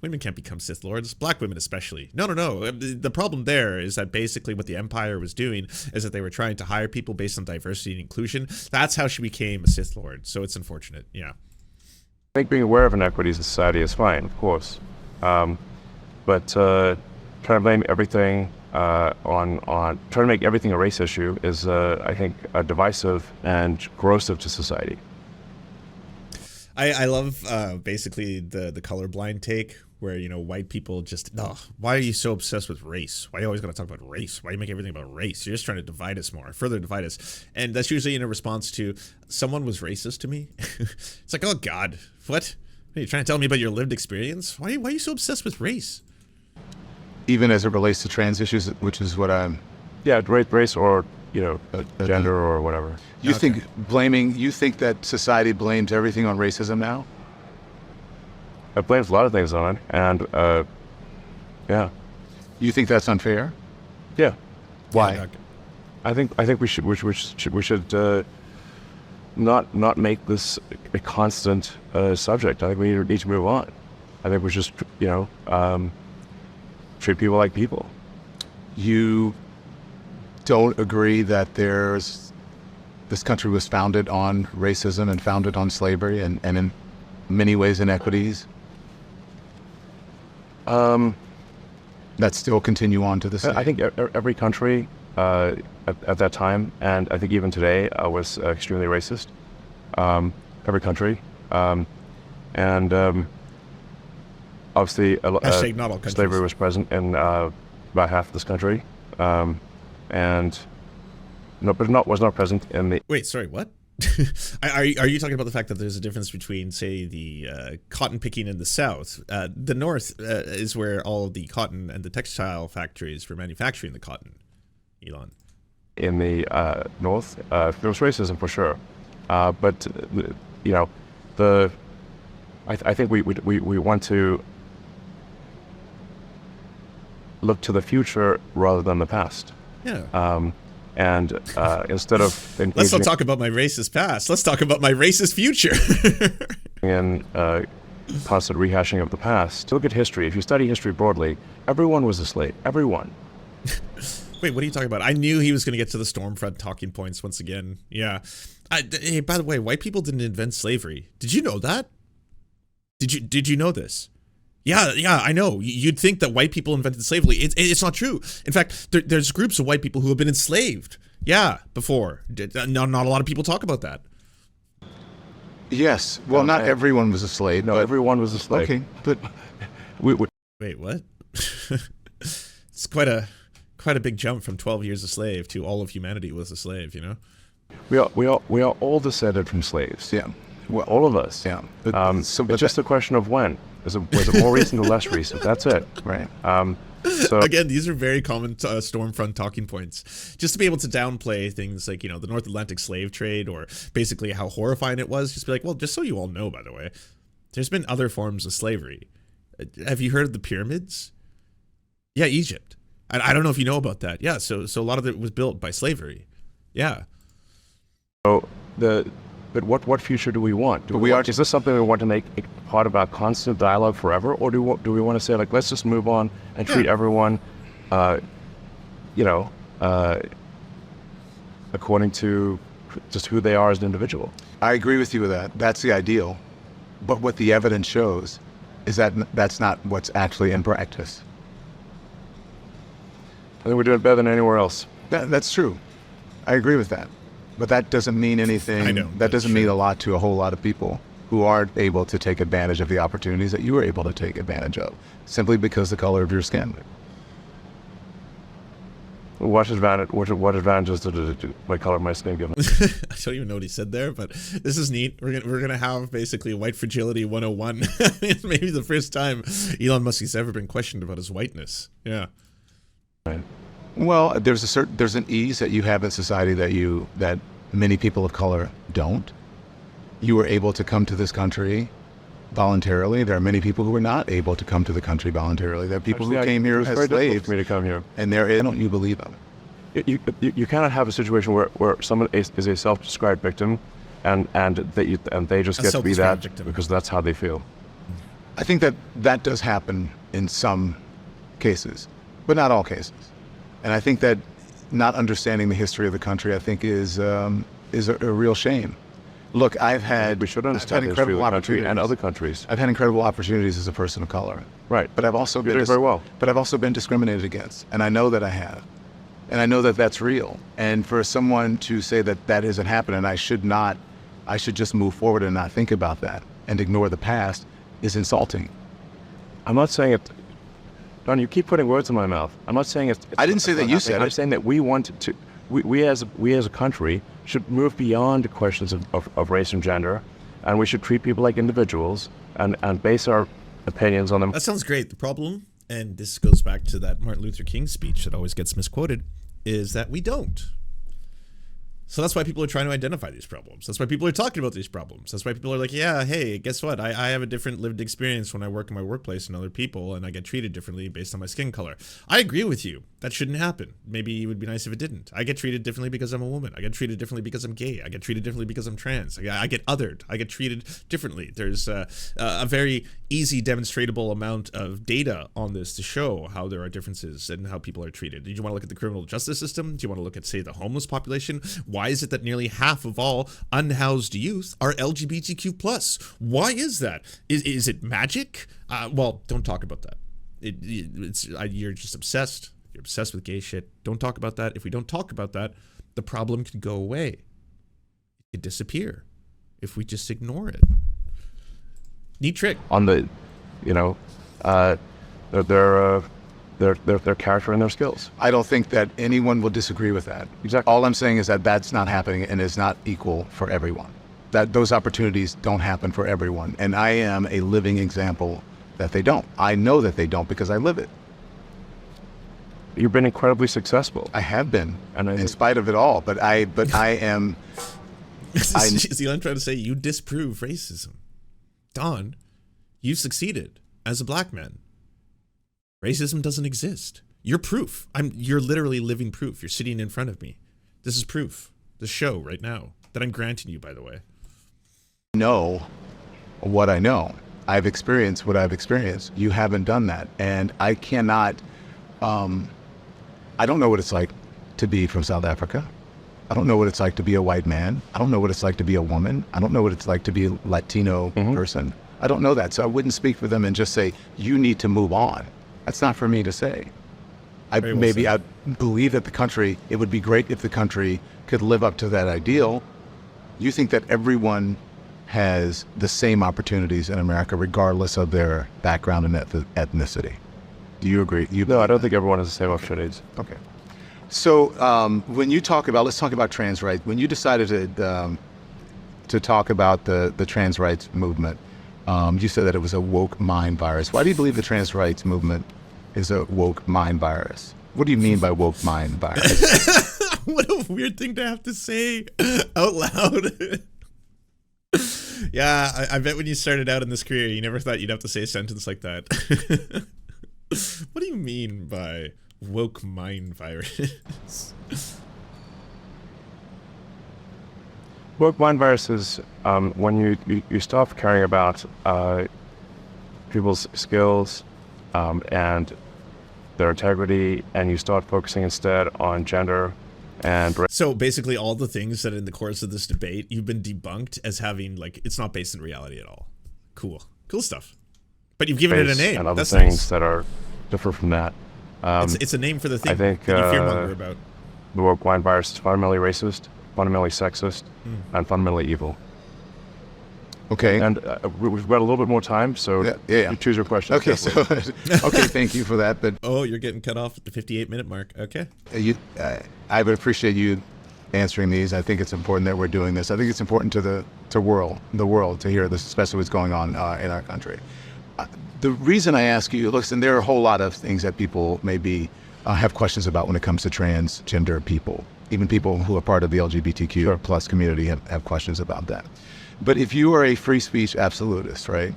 women can't become Sith Lords, black women especially. No. The problem there is that basically what the Empire was doing is that they were trying to hire people based on diversity and inclusion. That's how she became a Sith Lord. So it's unfortunate. Yeah. I think being aware of inequities in society is fine, of course, but trying to blame everything on trying to make everything a race issue is, I think, divisive and corrosive to society. I love basically the colorblind take where, you know, white people just, why are you so obsessed with race? Why are you always going to talk about race? Why do you make everything about race? You're just trying to divide us more, further divide us. And that's usually in a response to someone was racist to me. It's like, oh God, what? Are you trying to tell me about your lived experience? Why are you so obsessed with race? Even as it relates to trans issues, which is what I'm... Yeah, race or, you know, gender or whatever. You think that society blames everything on racism now? It blames a lot of things on it, and yeah. You think that's unfair? Yeah. Why? Yeah, I think we should not make this a constant subject. I think we need to move on. I think we just, you know, treat people like people. You don't agree that this country was founded on racism and founded on slavery and in many ways inequities? That still continue on to this day? I think every country at that time, and I think even today, was extremely racist. Every country, and obviously, not all countries. Slavery was present in about half of this country, and was not present in the. Wait, sorry, what? Are you talking about the fact that there's a difference between, say, the cotton picking in the South? The North is where all of the cotton and the textile factories for manufacturing the cotton, Elon. In the North, there was racism for sure, but you know, I think we want to look to the future rather than the past. Yeah. And instead of let's not talk about my racist past. Let's talk about my racist future. in constant rehashing of the past. Look at history. If you study history broadly, everyone was a slave. Everyone. Wait, what are you talking about? I knew he was going to get to the Stormfront talking points once again. Yeah. Hey, by the way, white people didn't invent slavery. Did you know that? Did you know this? Yeah, I know. You'd think that white people invented slavery. It's not true. In fact, there's groups of white people who have been enslaved. Yeah, before. Not a lot of people talk about that. Yes. Well, not everyone was a slave. No, everyone was a slave. Okay, but wait, what? It's quite a big jump from 12 years a slave to all of humanity was a slave. You know. We are all descended from slaves. Yeah. Well, all of us. Yeah. It's just a question of when. Was it more recent or less recent? That's it. Right. So again, these are very common Stormfront talking points. Just to be able to downplay things like, you know, the North Atlantic slave trade or basically how horrifying it was. Just be like, well, just so you all know, by the way, there's been other forms of slavery. Have you heard of the pyramids? Yeah, Egypt. I don't know if you know about that. Yeah, so a lot of it was built by slavery. Yeah. So But what future do we want? Is this something we want to make a part of our constant dialogue forever, or do we want to say, like, let's just move on and treat everyone, you know, according to just who they are as an individual? I agree with you with that. That's the ideal. But what the evidence shows is that that's not what's actually in practice. I think we're doing better than anywhere else. That's true. I agree with that. But that doesn't mean anything. I know. That doesn't mean a lot to a whole lot of people who aren't able to take advantage of the opportunities that you were able to take advantage of, simply because the color of your skin. What advantages did my color of my skin give? I don't even know what he said there, but this is neat. We're gonna have basically white fragility 101. It's maybe the first time Elon Musk has ever been questioned about his whiteness. Yeah. Right. Well, there's an ease that you have in society that many people of color don't. You were able to come to this country voluntarily. There are many people who were not able to come to the country voluntarily. There are people who came here it was as very difficult slaves. for me to come here. And don't you believe them? You cannot have a situation where someone is a self-described victim, and they just A get to be that self-described victim. because that's how they feel. I think that does happen in some cases, but not all cases. And I think that not understanding the history of the country, I think, is a real shame. Look, We should understand the history of the country and other countries. I've had incredible opportunities as a person of color. Right. But I've also been doing very well. But I've also been discriminated against, and I know that I have. And I know that that's real. And for someone to say that that isn't happening, I should just move forward and not think about that and ignore the past is insulting. I'm not saying it. Don, you keep putting words in my mouth. I'm not saying it's I didn't say that you said it. I'm saying that we want to. We as a country should move beyond the questions of race and gender, and we should treat people like individuals and base our opinions on them. That sounds great. The problem, and this goes back to that Martin Luther King speech that always gets misquoted, is that we don't. So that's why people are trying to identify these problems. That's why people are talking about these problems. That's why people are like, yeah, hey, guess what? I have a different lived experience when I work in my workplace than other people, and I get treated differently based on my skin color. I agree with you. That shouldn't happen. Maybe it would be nice if it didn't. I get treated differently because I'm a woman. I get treated differently because I'm gay. I get treated differently because I'm trans. I get othered. I get treated differently. There's a very easy demonstrable amount of data on this to show how there are differences and how people are treated. Do you want to look at the criminal justice system? Do you want to look at, say, the homeless population? Why is it that nearly half of all unhoused youth are LGBTQ+? Why is that? Is it magic? Well, don't talk about that. You're just obsessed. You're obsessed with gay shit. Don't talk about that. If we don't talk about that, the problem could go away. It could disappear if we just ignore it. Neat trick. On the, their character and their skills. I don't think that anyone will disagree with that. Exactly. All I'm saying is that that's not happening and is not equal for everyone. That those opportunities don't happen for everyone. And I am a living example that they don't. I know that they don't because I live it. You've been incredibly successful. I have been, And in spite of it all. But I am. Is Elon trying to say you disprove racism? Don, you've succeeded as a black man. Racism doesn't exist. You're proof. You're literally living proof. You're sitting in front of me. This is proof. The show right now that I'm granting you, by the way. Know what I know. I've experienced what I've experienced. You haven't done that. And I cannot, I don't know what it's like to be from South Africa. I don't know what it's like to be a white man. I don't know what it's like to be a woman. I don't know what it's like to be a Latino person. I don't know that. So I wouldn't speak for them and just say, you need to move on. That's not for me to say. I believe that it would be great if the country could live up to that ideal. You think that everyone has the same opportunities in America, regardless of their background and ethnicity. Do you agree? No, I don't think everyone has the same opportunities. Okay. So when you talk about, let's talk about trans rights. When you decided to talk about the trans rights movement, you said that it was a woke mind virus. Why do you believe the trans rights movement is a woke mind virus? What do you mean by woke mind virus? What a weird thing to have to say out loud. Yeah, I bet when you started out in this career, you never thought you'd have to say a sentence like that. What do you mean by woke mind virus? Woke mind virus is when you stop caring about people's skills and their integrity, and you start focusing instead on gender and race. So basically all the things that in the course of this debate you've been debunked as having, like, it's not based in reality at all. Cool stuff. But you've given it a name. And other That's things nice. that are different from that. It's a name for the thing I think that you fearmonger about. the woke mind virus is fundamentally racist, fundamentally sexist, and fundamentally evil. Okay. And we've got a little bit more time, so yeah. you choose your question. Okay, so okay, thank you for that. But Oh, you're getting cut off at the 58-minute mark. Okay. I would appreciate you answering these. I think it's important that we're doing this. I think it's important to the world to hear this, especially what's going on in our country. The reason I ask you, listen, there are a whole lot of things that people maybe have questions about when it comes to transgender people. Even people who are part of the LGBTQ plus community have questions about that. But if you are a free speech absolutist, right,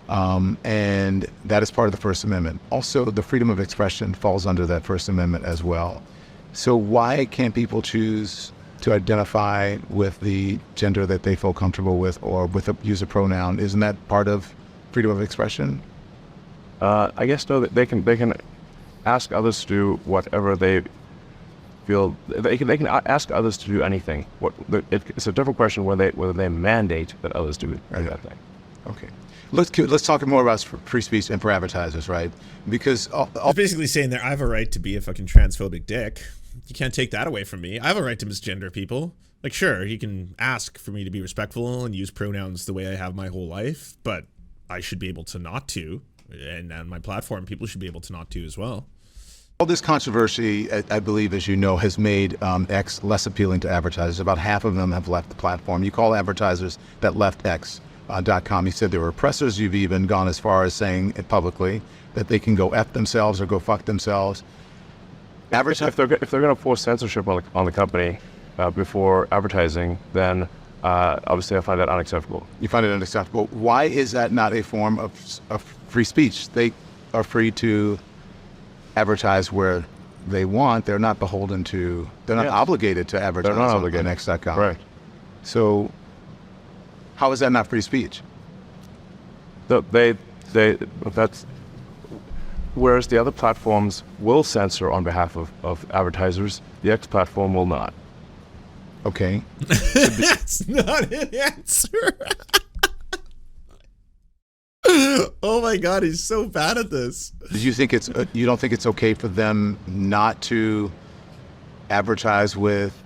And that is part of the First Amendment. Also, the freedom of expression falls under that First Amendment as well. So why can't people choose to identify with the gender that they feel comfortable with, or with a use a pronoun? Isn't that part of freedom of expression? I guess no. They can ask others to do whatever they feel. They can ask others to do anything. It's a different question whether they mandate that others do that thing. Okay. Let's talk more about free speech and for advertisers, right? Because It's basically saying that I have a right to be a fucking transphobic dick. You can't take that away from me. I have a right to misgender people. Like, sure, you can ask for me to be respectful and use pronouns the way I have my whole life, but I should be able to not to. And on my platform, people should be able to not to as well. all this controversy, I believe, as you know, has made X less appealing to advertisers. About half of them have left the platform. You call advertisers that left X.com. You said they were oppressors. You've even gone as far as saying it publicly that they can go F themselves or go fuck themselves. If they're going to force censorship on the company before advertising, then obviously I find that unacceptable. You find it unacceptable. Why is that not a form of free speech? They are free to advertise where they want. They're not beholden to. They're not obligated to advertise. They're not obligated. On X.com. Right. So, how is that not free speech? That's. Whereas the other platforms will censor on behalf of advertisers, the X platform will not. Okay. That's not an answer. Oh my God, he's so bad at this. Do you think you don't think it's okay for them not to advertise with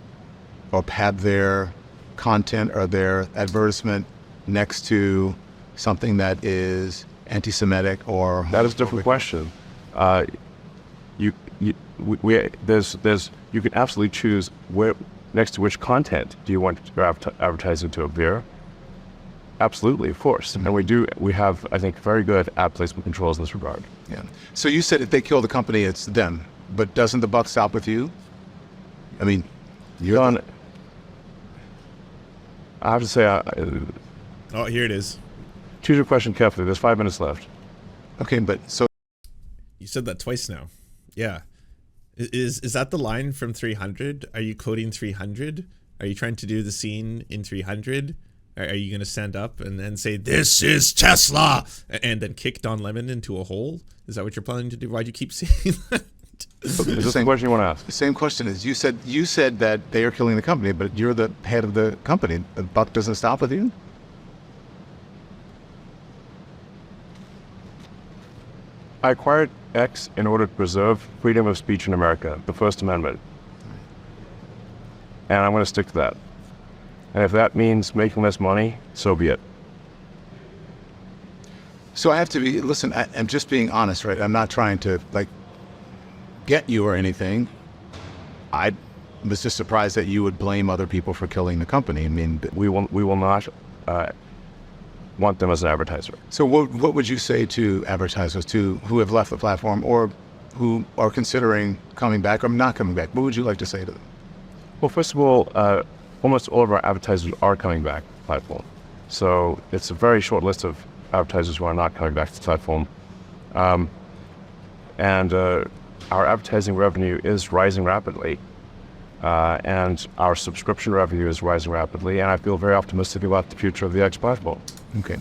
or have their content or their advertisement next to something that is anti-Semitic or That is a different question. You can absolutely choose where next to which content do you want your advertising to appear. Absolutely, of course, and we have, I think, very good ad placement controls in this regard. Yeah. So you said if they kill the company, it's them, but doesn't the buck stop with you? I mean, you're John, I have to say, Oh, here it is. choose your question carefully. There's 5 minutes left. okay, but so You said that twice now. Yeah. Is that the line from 300? Are you quoting 300? Are you trying to do the scene in 300? Are you going to stand up and then say, "This is Tesla," and then kick Don Lemon into a hole? Is that what you're planning to do? Why'd you keep saying that? Is this the question you want to ask? the same question is you said that they are killing the company, but you're the head of the company. The buck doesn't stop with you? I acquired X in order to preserve freedom of speech in America, the First Amendment. And I'm going to stick to that. And if that means making less money, so be it. So I have to be, listen, I'm just being honest, right? I'm not trying to, get you or anything. I was just surprised that you would blame other people for killing the company. I mean, We will not want them as an advertiser. so what would you say to advertisers who have left the platform or who are considering coming back or not coming back? What would you like to say to them? Well, first of all, almost all of our advertisers are coming back to the platform. So it's a very short list of advertisers who are not coming back to the platform. And our advertising revenue is rising rapidly. And our subscription revenue is rising rapidly. And I feel very optimistic about the future of the X platform. Okay.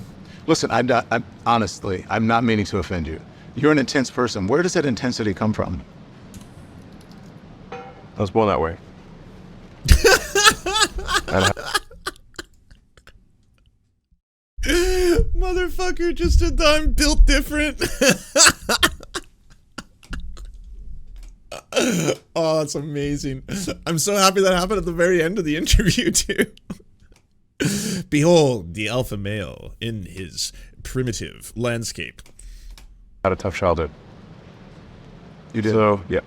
Listen, I'm honestly, I'm not meaning to offend you. You're an intense person. Where does that intensity come from? I was born that way. Motherfucker just did the I'm built different. Oh, that's amazing. I'm so happy that happened at the very end of the interview, too. Behold the alpha male in his primitive landscape. Had a tough childhood. You did? So, yeah.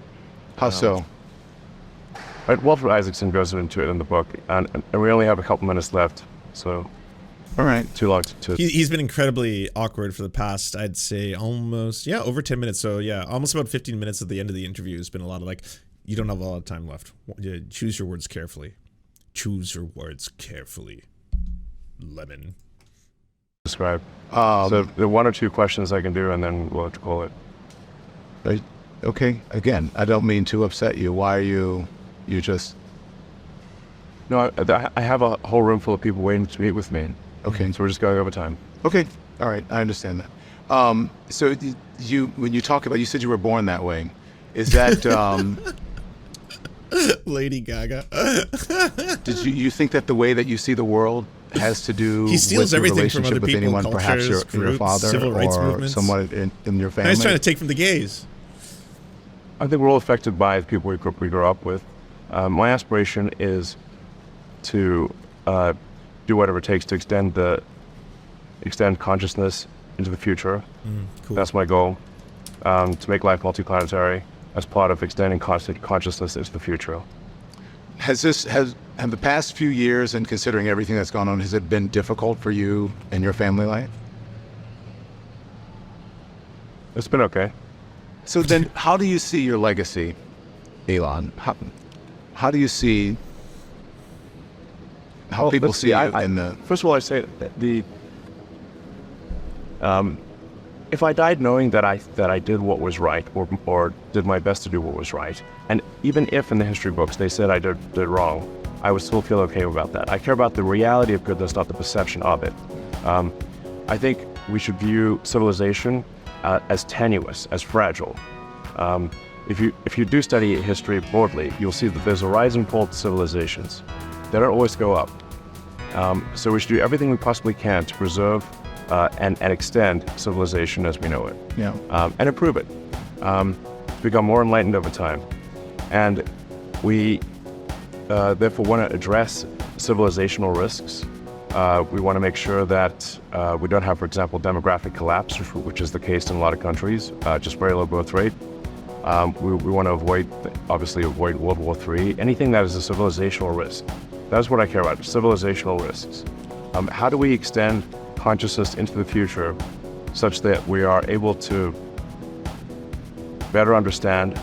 How so? Right, Walter Isaacson goes into it in the book, and we only have a couple minutes left, so All right. too long to He's been incredibly awkward for the past, I'd say, almost, over 10 minutes. So, almost about 15 minutes at the end of the interview has been a lot of you don't have a lot of time left. Choose your words carefully. Choose your words carefully. Lemon. describe. So the one or two questions I can do, and then we'll have to call it. Okay. Again, I don't mean to upset you. Why are you just... No, I have a whole room full of people waiting to meet with me. Okay. So we're just going over time. Okay. All right. I understand that. So when you talk about, you said you were born that way. Is that, Lady Gaga. did you think that the way that you see the world has to do He steals with your everything from relationship other with people, anyone, perhaps cultures, your groups, father civil rights or movements. someone in your And family? he's trying to take from the gays. I think we're all affected by the people we grew up with. My aspiration is to do whatever it takes to extend consciousness into the future. Cool. That's my goal. To make life multiplanetary as part of extending consciousness into the future. Have the past few years, and considering everything that's gone on, has it been difficult for you and your family life? It's been okay. So then, how do you see your legacy, Elon? How do you see how people let's see you I- in the... First of all, I say that if I died knowing that I did what was right, or did my best to do what was right, and even if in the history books they said I did wrong, I would still feel okay about that. I care about the reality of goodness, not the perception of it. I think we should view civilization as tenuous, as fragile. If you do study history broadly, you'll see that there's a rise and fall to civilizations. They don't always go up. So we should do everything we possibly can to preserve and extend civilization as we know it. Yeah. And improve it. To become more enlightened over time. And we therefore want to address civilizational risks. We want to make sure that we don't have, for example, demographic collapse, which is the case in a lot of countries, just very low birth rate. We want to obviously avoid World War III, anything that is a civilizational risk. That's what I care about, civilizational risks. How do we extend consciousness into the future such that we are able to better understand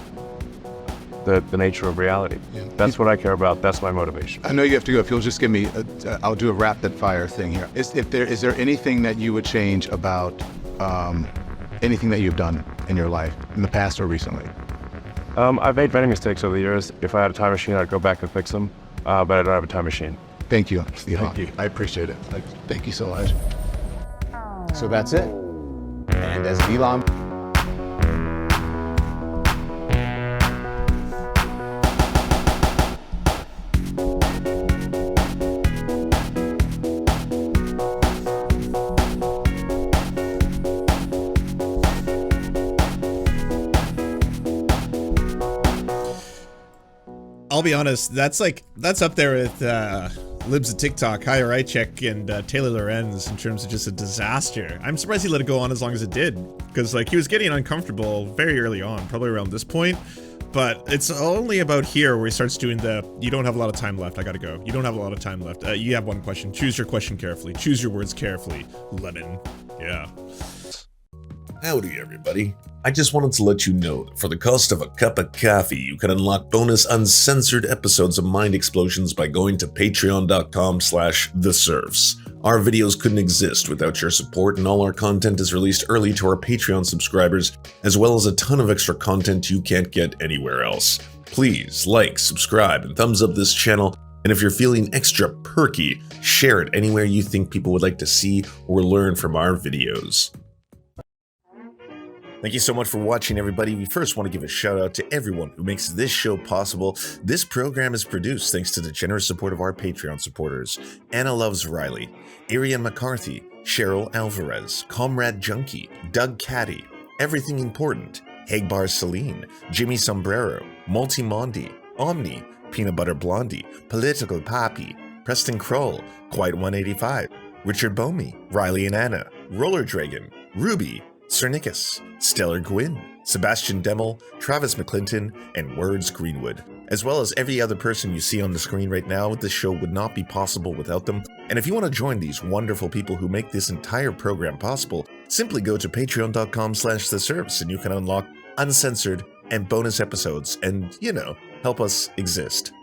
the nature of reality? Yeah. That's what I care about. That's my motivation. I know you have to go. If you'll just give me, I'll do a rapid fire thing here. Is there anything that you would change about anything that you've done in your life, in the past or recently? I've made many mistakes over the years. If I had a time machine, I'd go back and fix them, but I don't have a time machine. Thank you, Elon. Thank you. I appreciate it. Thank you so much. So that's it. And as Elon... I'll be honest, that's up there with Libs of TikTok, Chaya, Raichik, and Taylor Lorenz in terms of just a disaster. I'm surprised he let it go on as long as it did, because he was getting uncomfortable very early on, probably around this point. But it's only about here where he starts doing you don't have a lot of time left, I gotta go. You don't have a lot of time left. You have one question. Choose your question carefully. Choose your words carefully. Lemon. Yeah. Howdy everybody. I just wanted to let you know that for the cost of a cup of coffee, you can unlock bonus uncensored episodes of Mind Explosions by going to patreon.com/theserfs. Our videos couldn't exist without your support, and all our content is released early to our Patreon subscribers, as well as a ton of extra content you can't get anywhere else. Please like, subscribe, and thumbs up this channel, and if you're feeling extra perky, share it anywhere you think people would like to see or learn from our videos. Thank you so much for watching, everybody. We first want to give a shout out to everyone who makes this show possible. This program is produced thanks to the generous support of our Patreon supporters: Anna Loves Riley, Arian McCarthy, Cheryl Alvarez, Comrade Junkie, Doug Caddy, Everything Important, Hagbar Celine, Jimmy Sombrero, Multimondi, Omni, Peanut Butter Blondie, Political Poppy, Preston Kroll, Quiet 185, Richard Bomey, Riley and Anna, Roller Dragon, Ruby, Cernicus, Stellar Gwyn, Sebastian Demmel, Travis McClinton, and Words Greenwood, as well as every other person you see on the screen right now. This show would not be possible without them. And if you want to join these wonderful people who make this entire program possible, simply go to patreon.com/theserfs and you can unlock uncensored and bonus episodes and, help us exist.